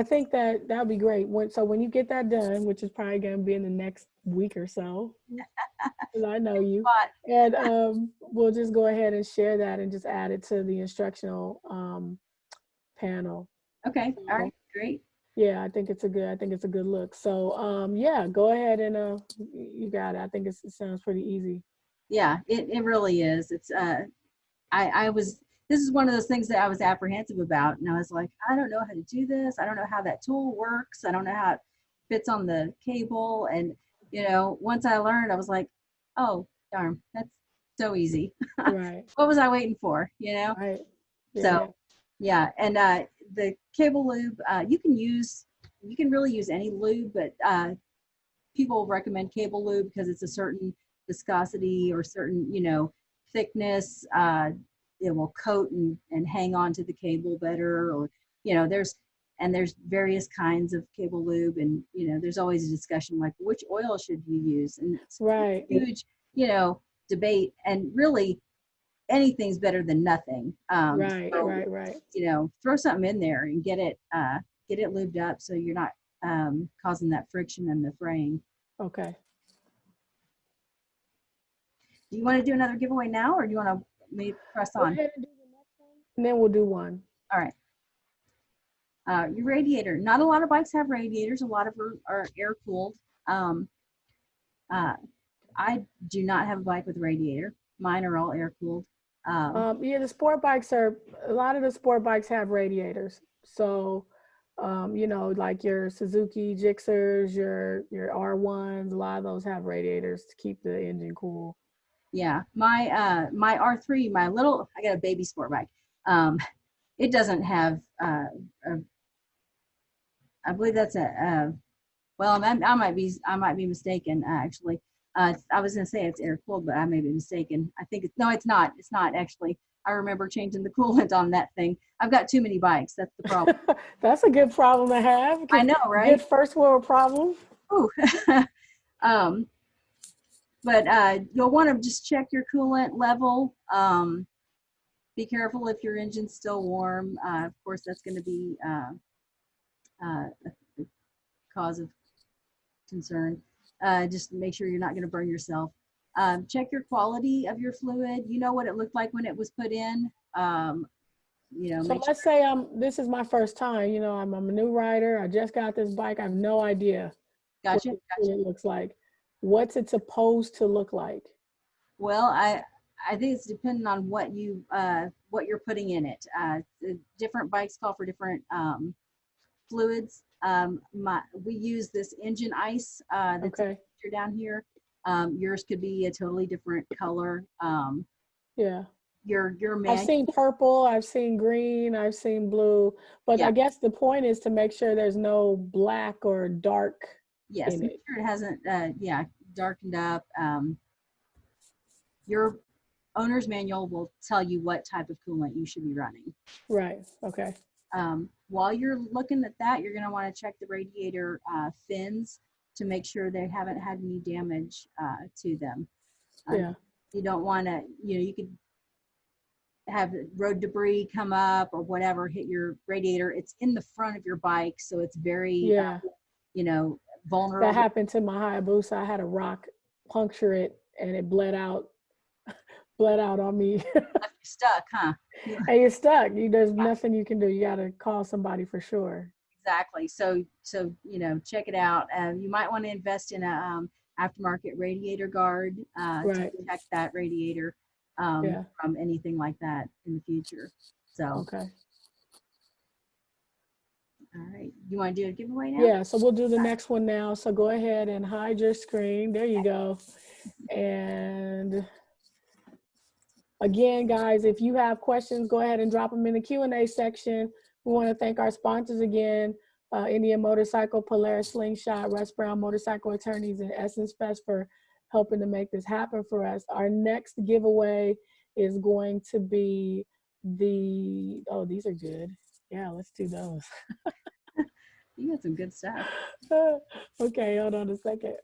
think that would be great. When you get that done, which is probably going to be in the next week or so, because I know you, and we'll just go ahead and share that and just add it to the instructional panel.
Okay. All right. Great.
Yeah, I think it's a good look. So yeah, go ahead and you got it. I think it sounds pretty easy.
Yeah, it really is. It's I was, this is one of those things that I was apprehensive about, and I was like, I don't know how to do this. I don't know how that tool works. I don't know how it fits on the cable. And once I learned, I was like, oh darn, that's so easy.
Right.
What was I waiting for?
Right. Yeah,
So
yeah.
yeah, and the cable lube, you can really use any lube, but people recommend cable lube because it's a certain viscosity or certain, thickness. It will coat and hang on to the cable better, or, there's various kinds of cable lube, and, there's always a discussion like which oil should you use, and it's a
Right.
huge, debate, and really anything's better than nothing.
Right.
So,
Right. Right.
throw something in there and get it lubed up so you're not causing that friction and the fraying.
Okay.
Do you want to do another giveaway now, or do you want to maybe press
Go
on?
ahead and do the next one. And then we'll do one.
All right. Your radiator. Not a lot of bikes have radiators. A lot of them are air cooled. I do not have a bike with a radiator. Mine are all air cooled.
Yeah, the sport bikes a lot of the sport bikes have radiators. So, like your Suzuki Gixxers, your R1s, a lot of those have radiators to keep the engine cool.
Yeah, my R3, I got a baby sport bike. It doesn't have I believe that's well, I might be mistaken, actually. I was going to say it's air cooled, but I may be mistaken. I think no, it's not. It's not actually. I remember changing the coolant on that thing. I've got too many bikes. That's the problem.
That's a good problem to have.
I know, right?
Good first world problem.
Ooh. But you'll want to just check your coolant level. Be careful if your engine's still warm. Of course, that's going to be a cause of concern. Just make sure you're not going to burn yourself. Check your quality of your fluid. You know what it looked like when it was put in.
So let's say this is my first time. I'm a new rider. I just got this bike. I have no idea what it looks like. What's it supposed to look like?
Well, I think it's dependent on what you're putting in it. Different bikes call for different fluids. We use this engine ice that's down here. Yours could be a totally different color.
Yeah.
Your
I've seen purple, I've seen green, I've seen blue, but yeah. I guess the point is to make sure there's no black or dark.
Yes, make sure it hasn't darkened up. Your owner's manual will tell you what type of coolant you should be running.
Right. Okay.
While you're looking at that, you're going to want to check the radiator fins to make sure they haven't had any damage to them.
Yeah.
You don't want to, you could have road debris come up or whatever, hit your radiator. It's in the front of your bike, so it's very, vulnerable.
That happened to my Hayabusa. I had a rock puncture it and it bled out on me.
You're stuck, huh?
Hey, you're stuck. There's nothing you can do. You got to call somebody for sure.
Exactly. So check it out. You might want to invest in a aftermarket radiator guard to protect that radiator from anything like that in the future. So
okay.
All right. You want to do a giveaway now?
Yeah. So we'll do the next one now. So go ahead and hide your screen. There you go. And again, guys, if you have questions, go ahead and drop them in the Q&A section. We want to thank our sponsors again, Indian Motorcycle, Polaris Slingshot, Russ Brown Motorcycle Attorneys, and Essence Fest for helping to make this happen for us. Our next giveaway is going to be these are good. Yeah, let's do those.
You got some good stuff.
Okay, hold on a second.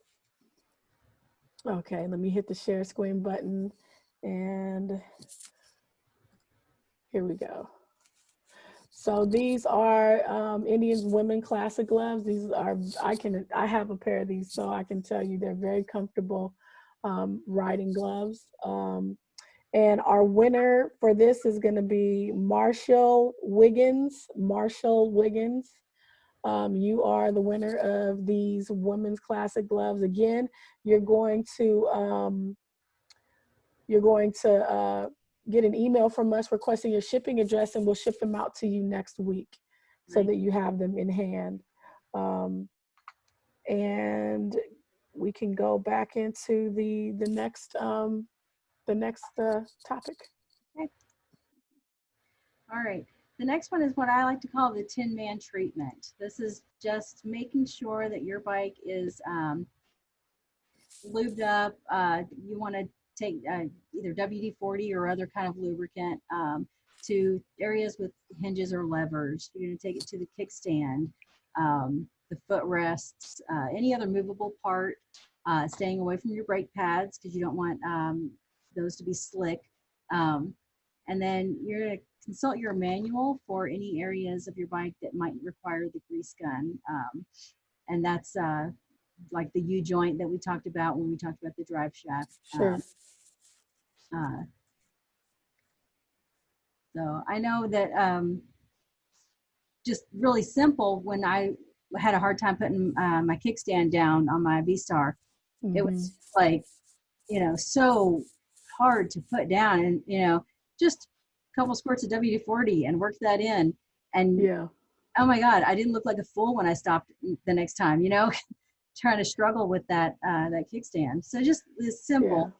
Okay, let me hit the share screen button. And here we go. So these are Indian Women Classic gloves. These are, I have a pair of these, so I can tell you they're very comfortable riding gloves. And our winner for this is going to be Marshall Wiggins. You are the winner of these women's classic gloves. Again, you're going to get an email from us requesting your shipping address, and we'll ship them out to you next week so
Right.
that you have them in hand. And we can go back into the next topic.
Okay. All right. The next one is what I like to call the Tin Man treatment. This is just making sure that your bike is lubed up. You want to take either WD-40 or other kind of lubricant to areas with hinges or levers. You're going to take it to the kickstand, the footrests, any other movable part, staying away from your brake pads because you don't want those to be slick. And then you're going to consult your manual for any areas of your bike that might require the grease gun. And that's like the U-joint that we talked about when we talked about the drive shaft.
Sure.
So I know that just really simple, when I had a hard time putting my kickstand down on my V-Star, it was like, so hard to put down, and, just a couple squirts of WD-40 and worked that in. And
yeah.
Oh my God, I didn't look like a fool when I stopped the next time, trying to struggle with that kickstand. So just it's simple.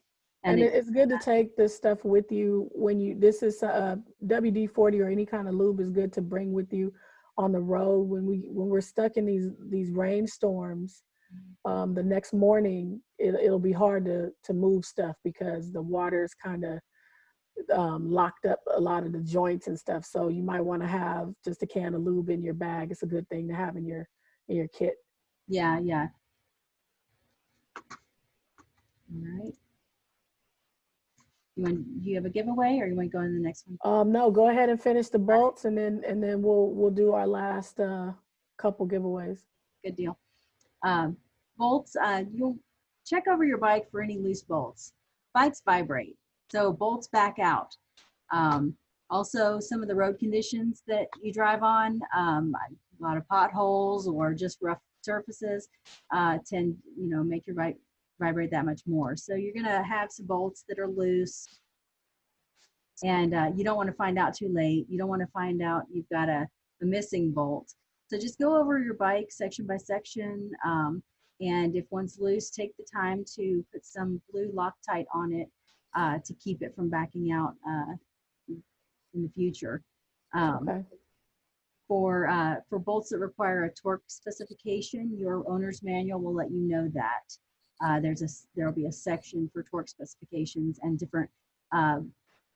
Yeah. And it's good to take this stuff with you when this is WD-40 or any kind of lube is good to bring with you on the road when we're stuck in these rainstorms. The next morning it'll be hard to move stuff because the water is kind of locked up a lot of the joints and stuff. So you might want to have just a can of lube in your bag. It's a good thing to have in your kit.
Yeah. All right. Do you have a giveaway, or you want to go in the next one?
No, go ahead and finish the bolts, and then we'll do our last couple giveaways.
Good deal. Bolts, you'll check over your bike for any loose bolts. Bikes vibrate, so bolts back out. Also, some of the road conditions that you drive on, a lot of potholes or just rough surfaces, tend, make your bike vibrate that much more. So you're gonna have some bolts that are loose, and you don't want to find out too late. You don't want to find out you've got a missing bolt. So just go over your bike section by section, and if one's loose, take the time to put some blue Loctite on it to keep it from backing out in the future.
Okay.
For bolts that require a torque specification, your owner's manual will let you know that. There'll be a section for torque specifications, and different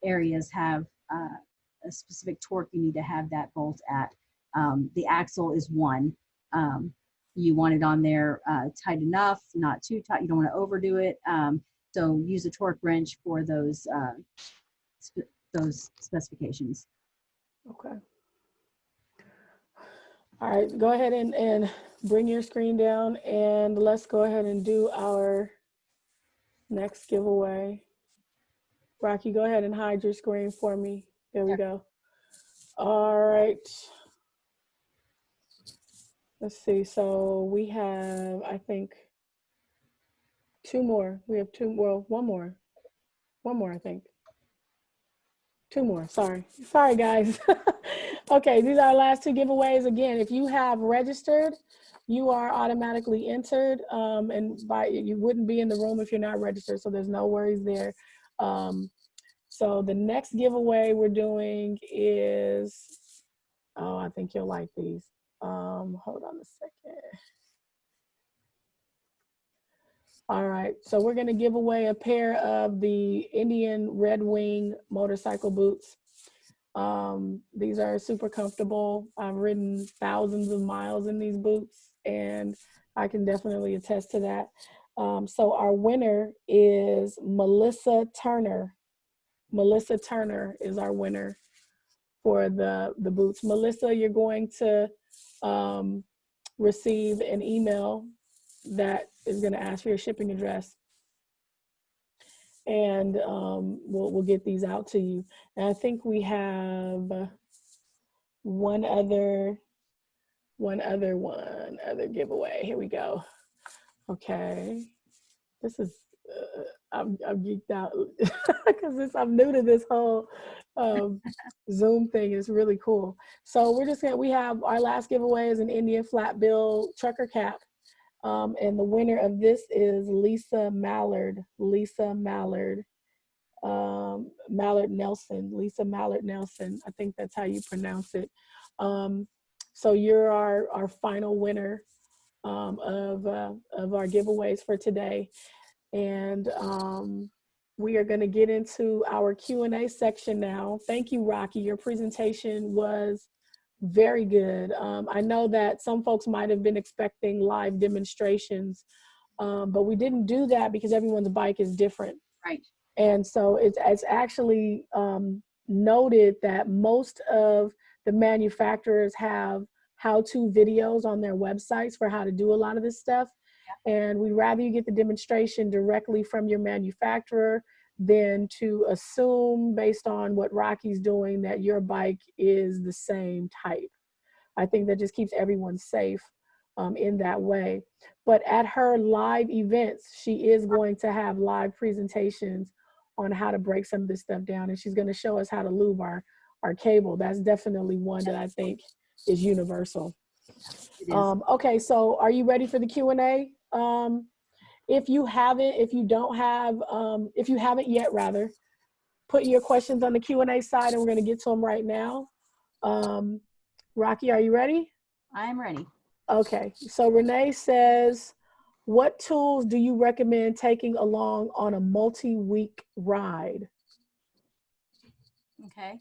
areas have a specific torque you need to have that bolt at. The axle is one. You want it on there tight enough, not too tight. You don't want to overdo it. So use a torque wrench for those specifications.
Okay. All right, go ahead and bring your screen down, and let's go ahead and do our next giveaway. Rocky, go ahead and hide your screen for me. There we go. All right. Let's see. So we have, I think, two more. We have two, well, one more. One more, I think. Two more, sorry guys. Okay, these are our last two giveaways. Again, if you have registered, you are automatically entered, and you wouldn't be in the room if you're not registered, so there's no worries there. So the next giveaway we're doing is, oh, I think you'll like these. Hold on a second. All right, so we're gonna give away a pair of the Indian Red Wing motorcycle boots. These are super comfortable. I've ridden thousands of miles in these boots, and I can definitely attest to that. So our winner is Melissa Turner. Melissa Turner is our winner for the boots. Melissa, you're going to receive an email that is going to ask for your shipping address, and we'll get these out to you. And I think we have one other one other giveaway. Here we go. Okay. This is, I'm geeked out because I'm new to this whole Zoom thing. It's really cool. So we have our last giveaway is an Indian flat bill trucker cap. And the winner of this is Lisa Mallard Nelson. Lisa Mallard Nelson. I think that's how you pronounce it. So you're our final winner of our giveaways for today. And we are going to get into our Q&A section now. Thank you, Rocky. Your presentation was very good. I know that some folks might have been expecting live demonstrations, but we didn't do that because everyone's bike is different.
Right.
And so it's actually noted that most of the manufacturers have how-to videos on their websites for how to do a lot of this stuff. Yeah. And we'd rather you get the demonstration directly from your manufacturer than to assume based on what Rocky's doing that your bike is the same type. I think that just keeps everyone safe in that way. But at her live events, she is going to have live presentations on how to break some of this stuff down. And she's going to show us how to lube our cable. That's definitely one that I think is universal.
It is.
Okay, so are you ready for the Q&A? If you haven't yet, rather, put your questions on the Q&A side and we're going to get to them right now. Rocky, are you ready?
I'm ready.
Okay, so Renee says, what tools do you recommend taking along on a multi-week ride?
Okay.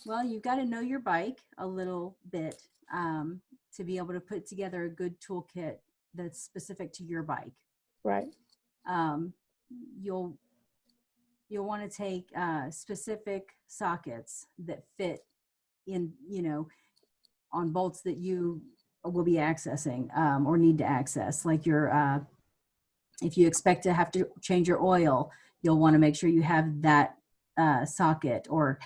Well, you've got to know your bike a little bit to be able to put together a good toolkit that's specific to your bike.
Right.
You'll want to take specific sockets that fit in, on bolts that you will be accessing or need to access. Like if you expect to have to change your oil, you'll want to make sure you have that socket, or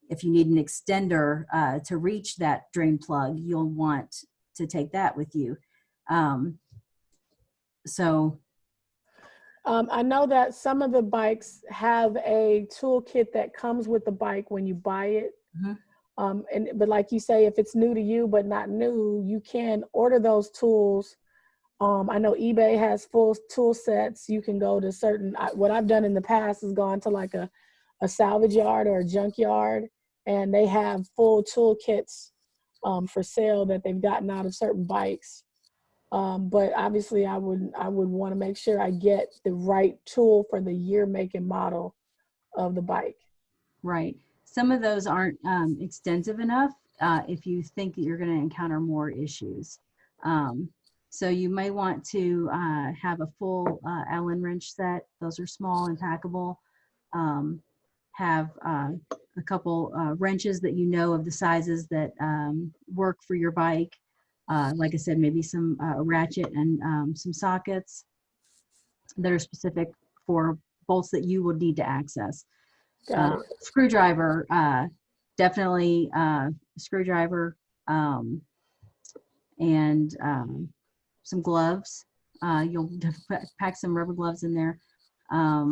if you need an extender to reach that drain plug, you'll want to take that with you.
I know that some of the bikes have a toolkit that comes with the bike when you buy it. Mm-hmm. But like you say, if it's new to you but not new, you can order those tools. I know eBay has full tool sets. You can go to what I've done in the past is gone to like a salvage yard or a junkyard, and they have full toolkits for sale that they've gotten out of certain bikes. But obviously I would want to make sure I get the right tool for the year, make, and model of the bike.
Right. Some of those aren't extensive enough if you think that you're going to encounter more issues. So you may want to have a full Allen wrench set. Those are small and packable. Have a couple wrenches that you know of the sizes that work for your bike. Like I said, maybe some ratchet and some sockets that are specific for bolts that you would need to access. Screwdriver, definitely screwdriver, and some gloves. You'll pack some rubber gloves in there. A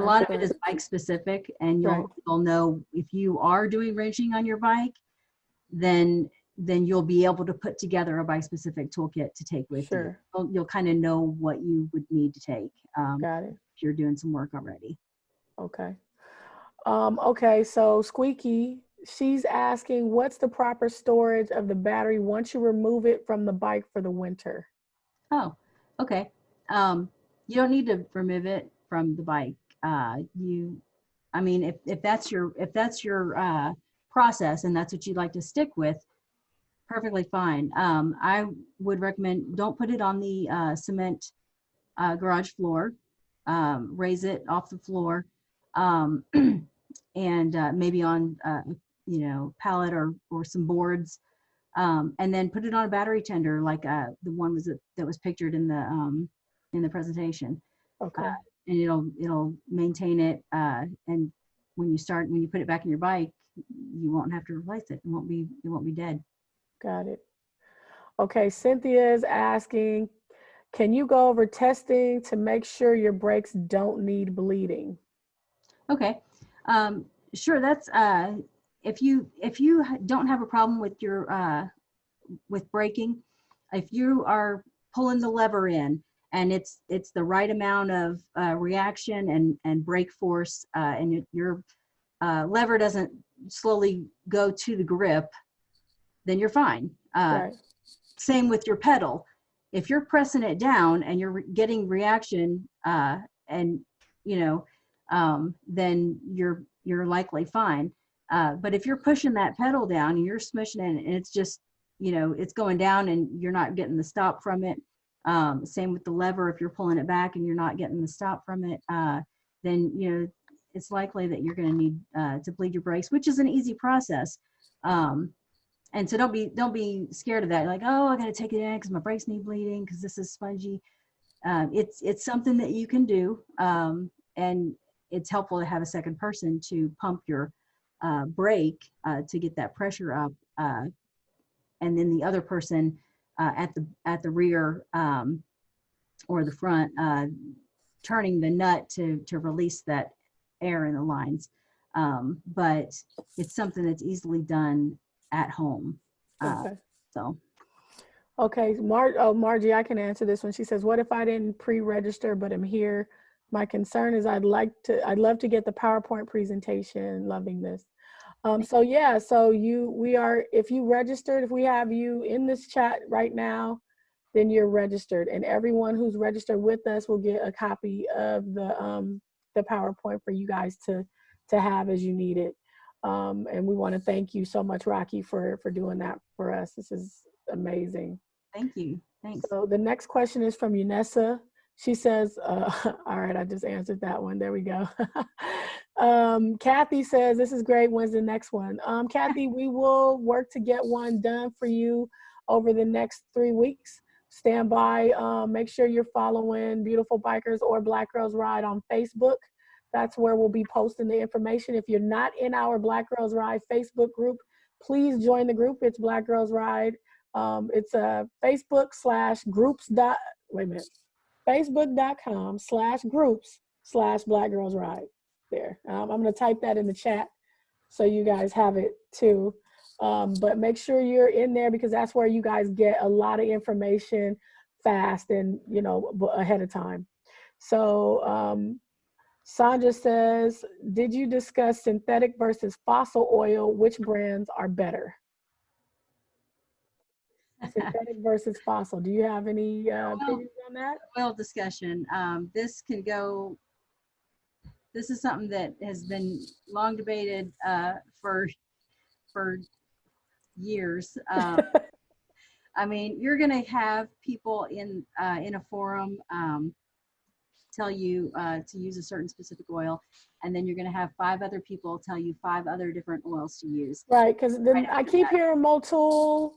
lot of it is bike specific, and you'll know if you are doing wrenching on your bike, then you'll be able to put together a bike specific toolkit to take with you. You'll kind of know what you would need to take if you're doing some work already.
Okay. Okay, so Squeaky, she's asking, what's the proper storage of the battery once you remove it from the bike for the winter?
Oh, okay. You don't need to remove it from the bike. If that's your process and that's what you'd like to stick with, perfectly fine. I would recommend don't put it on the cement garage floor. Raise it off the floor, and maybe on pallet or some boards, and then put it on a battery tender like the one that was pictured in the presentation.
Okay.
And it'll maintain it, and when you put it back in your bike, you won't have to replace it. It won't be dead.
Got it. Okay, Cynthia is asking, can you go over testing to make sure your brakes don't need bleeding?
Okay, sure. That's if you don't have a problem with your with braking, if you are pulling the lever in and it's the right amount of reaction and brake force, and your lever doesn't slowly go to the grip, then you're fine.
Right.
Same with your pedal. If you're pressing it down and you're getting reaction, and you know, then you're likely fine. But if you're pushing that pedal down and you're smushing it and it's just, it's going down and you're not getting the stop from it. Same with the lever. If you're pulling it back and you're not getting the stop from it, then it's likely that you're going to need to bleed your brakes, which is an easy process. And so don't be scared of that. Like, oh, I got to take it in because my brakes need bleeding because this is spongy. It's something that you can do, and it's helpful to have a second person to pump your brake to get that pressure up, and then the other person at the rear or the front turning the nut to release that air in the lines. But it's something that's easily done at home.
Okay.
So.
Okay, Margie, I can answer this one. She says, "What if I didn't pre-register but am here? My concern is I'd love to get the PowerPoint presentation. Loving this." So yeah, so if you registered, if we have you in this chat right now, then you're registered, and everyone who's registered with us will get a copy of the PowerPoint for you guys to have as you need it. And we want to thank you so much, Rocky, for doing that for us. This is amazing.
Thank you. Thanks.
So the next question is from Unessa. She says, all right, I just answered that one. There we go. Kathy says, this is great. When's the next one? Kathy, we will work to get one done for you over the next 3 weeks. Stand by. Make sure you're following Beautiful Bikers or Black Girls Ride on Facebook. That's where we'll be posting the information. If you're not in our Black Girls Ride Facebook group, please join the group. It's Black Girls Ride. It's Facebook.com/groups/Black Girls Ride there. I'm going to type that in the chat so you guys have it too. But make sure you're in there because that's where you guys get a lot of information fast and, ahead of time. So Sandra says, did you discuss synthetic versus fossil oil? Which brands are better? Synthetic versus fossil. Do you have any opinions on that?
Oil discussion. This is something that has been long debated for years. I mean, you're going to have people in a forum tell you to use a certain specific oil, and then you're going to have 5 other people tell you 5 other different oils to use.
Right, because then I keep hearing Motul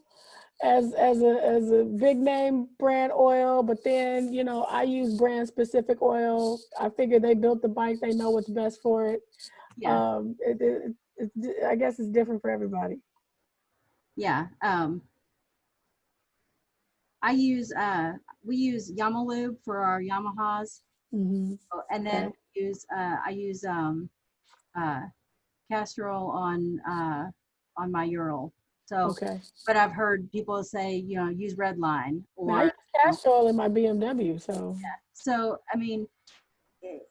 as a big name brand oil, but then I use brand specific oil. I figure they built the bike, they know what's best for it.
Yeah.
I guess it's different for everybody.
Yeah. We use Yamalube for our Yamahas.
Mm-hmm.
And then I use castor oil on my Ural. So, but I've heard people say, use Redline or
I use castor oil in my BMW. So
yeah. So I mean,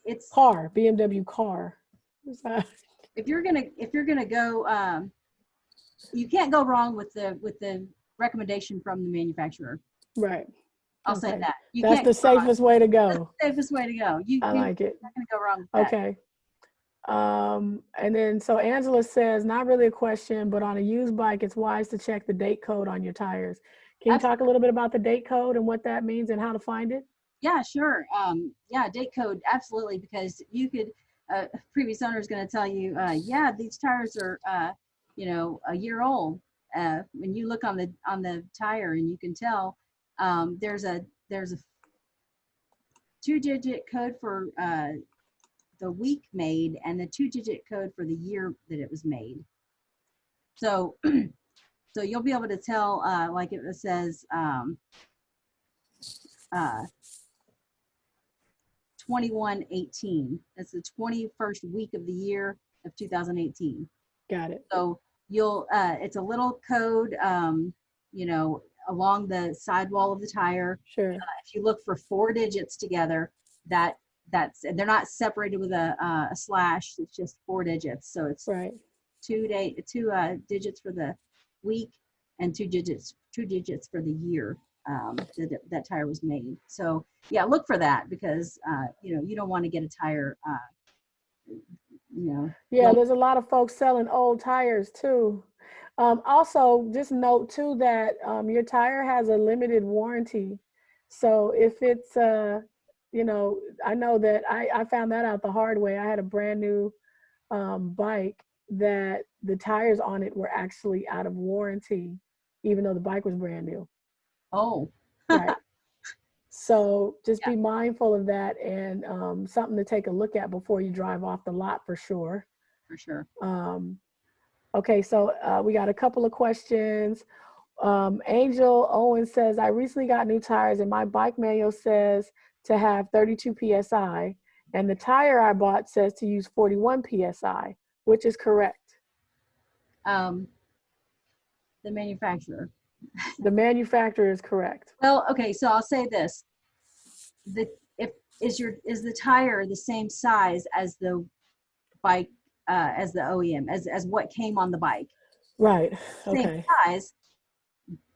it's
BMW car.
If you're gonna go, you can't go wrong with the recommendation from the manufacturer.
Right.
I'll say that.
That's the safest way to go.
That's the safest way to go.
I like it.
You're not gonna go wrong with that.
Okay. And then so Angela says, not really a question, but on a used bike, it's wise to check the date code on your tires. Can you talk a little bit about the date code and what that means and how to find it?
Yeah, sure. Yeah, date code, absolutely, because you could, previous owner is going to tell you, yeah, these tires are, a year old. When you look on the tire and you can tell, there's a 2-digit code for the week made and the 2-digit code for the year that it was made. So, so you'll be able to tell, like it says, 2118. That's the 21st week of the year of 2018.
Got it.
So you'll, it's a little code, you know, along the sidewall of the tire.
Sure.
If you look for 4 digits together, that's, and they're not separated with a slash. It's just 4 digits. So it's
Right.
two digits for the week and two digits for the year that tire was made. So yeah, look for that because you know, you don't want to get a tire you know.
Yeah, there's a lot of folks selling old tires too. Also, just note too that your tire has a limited warranty. So if it's, you know, I know that I found that out the hard way. I had a brand new bike that the tires on it were actually out of warranty, even though the bike was brand new.
Oh,
Right. So just
yeah,
be mindful of that and something to take a look at before you drive off the lot for sure.
for sure.
Okay, so we got a couple of questions. Angel Owen says, I recently got new tires and my bike manual says to have 32 PSI and the tire I bought says to use 41 PSI, which is correct?
The manufacturer.
The manufacturer is correct.
Well, okay, so I'll say this. The if is the tire the same size as the bike as the OEM, as what came on the bike?
Right,
Same
okay.
size,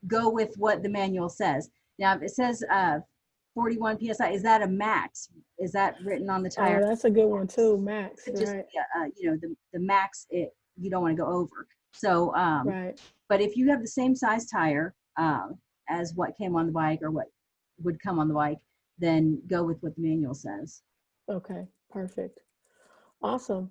go with what the manual says. Now, if it says 41 PSI, is that a max? Is that written on the
Oh,
tire?
that's a good one too, Max,
It just,
right,
you know, the max, you don't want to go over. So,
right.
but if you have the same size tire as what came on the bike or what would come on the bike, then go with what the manual says.
Okay, perfect. Awesome.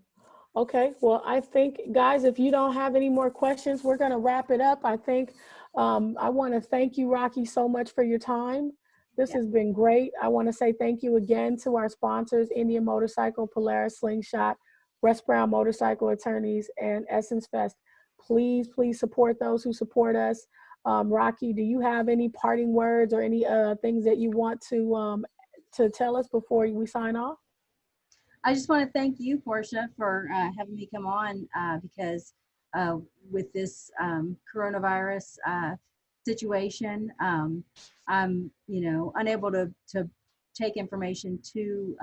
Okay, well, I think, guys, if you don't have any more questions, we're going to wrap it up. I think I want to thank you, Rocky, so much for your time. This
Yeah.
has been great. I want to say thank you again to our sponsors, Indian Motorcycle, Polaris Slingshot, West Brown Motorcycle Attorneys, and Essence Fest. Please, please support those who support us. Rocky, do you have any parting words or any things that you want to tell us before we sign off?
I just want to thank you, Portia, for having me come on because with this coronavirus situation, I'm, you know, unable to take information to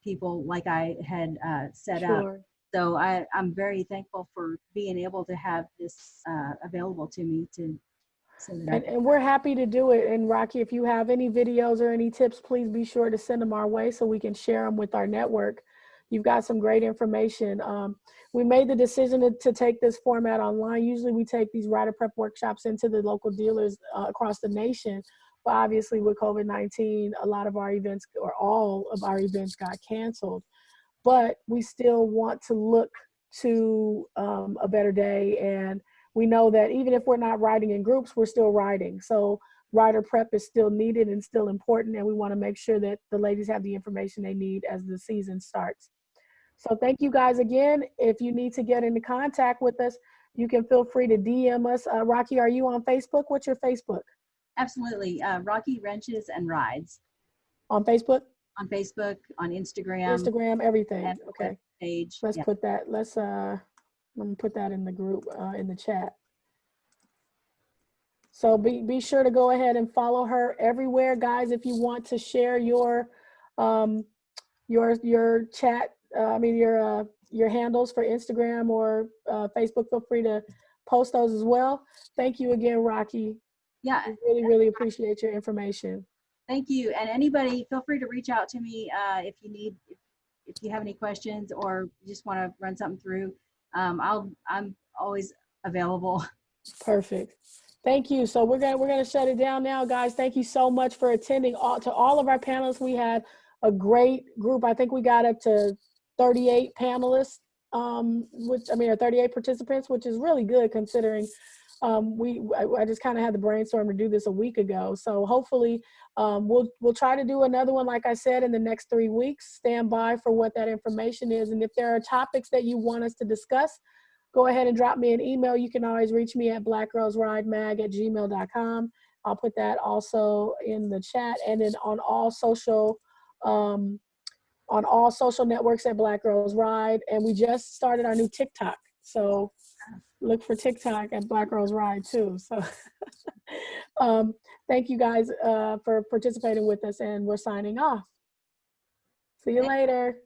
people like I had set up.
Sure.
So I'm very thankful for being able to have this available to me to so that I can.
And we're happy to do it. And Rocky, if you have any videos or any tips, please be sure to send them our way so we can share them with our network. You've got some great information. We made the decision to take this format online. Usually we take these rider prep workshops into the local dealers across the nation. But obviously with COVID-19, a lot of our events or all of our events got canceled. But we still want to look to a better day. And we know that even if we're not riding in groups, we're still riding. So rider prep is still needed and still important. And we want to make sure that the ladies have the information they need as the season starts. So thank you guys again. If you need to get into contact with us, you can feel free to DM us. Rocky, are you on Facebook? What's your Facebook?
Absolutely. Rocky Wrenches and Rides.
On Facebook?
On Facebook, on Instagram.
Instagram, everything. Okay.
Page.
Let's put that, let me put that in the group, in the chat. So be sure to go ahead and follow her everywhere, guys. If you want to share your chat, your handles for Instagram or Facebook, feel free to post those as well. Thank you again, Rocky.
Yeah.
We really, really appreciate your information.
Thank you. And anybody, feel free to reach out to me if you need, if you have any questions or just want to run something through. I'm always available.
Perfect. Thank you. So we're gonna shut it down now, guys. Thank you so much for attending. To all of our panelists, we had a great group. I think we got up to 38 panelists, or 38 participants, which is really good considering I just kind of had the brainstorm to do this a week ago. So hopefully we'll try to do another one, like I said, in the next 3 weeks. Stand by for what that information is. And if there are topics that you want us to discuss, go ahead and drop me an email. You can always reach me at blackgirlsridemag@gmail.com. I'll put that also in the chat, and then on all social networks at Black Girls Ride. And we just started our new TikTok, so look for TikTok at Black Girls Ride too. So thank you guys for participating with us, and we're signing off. See you later.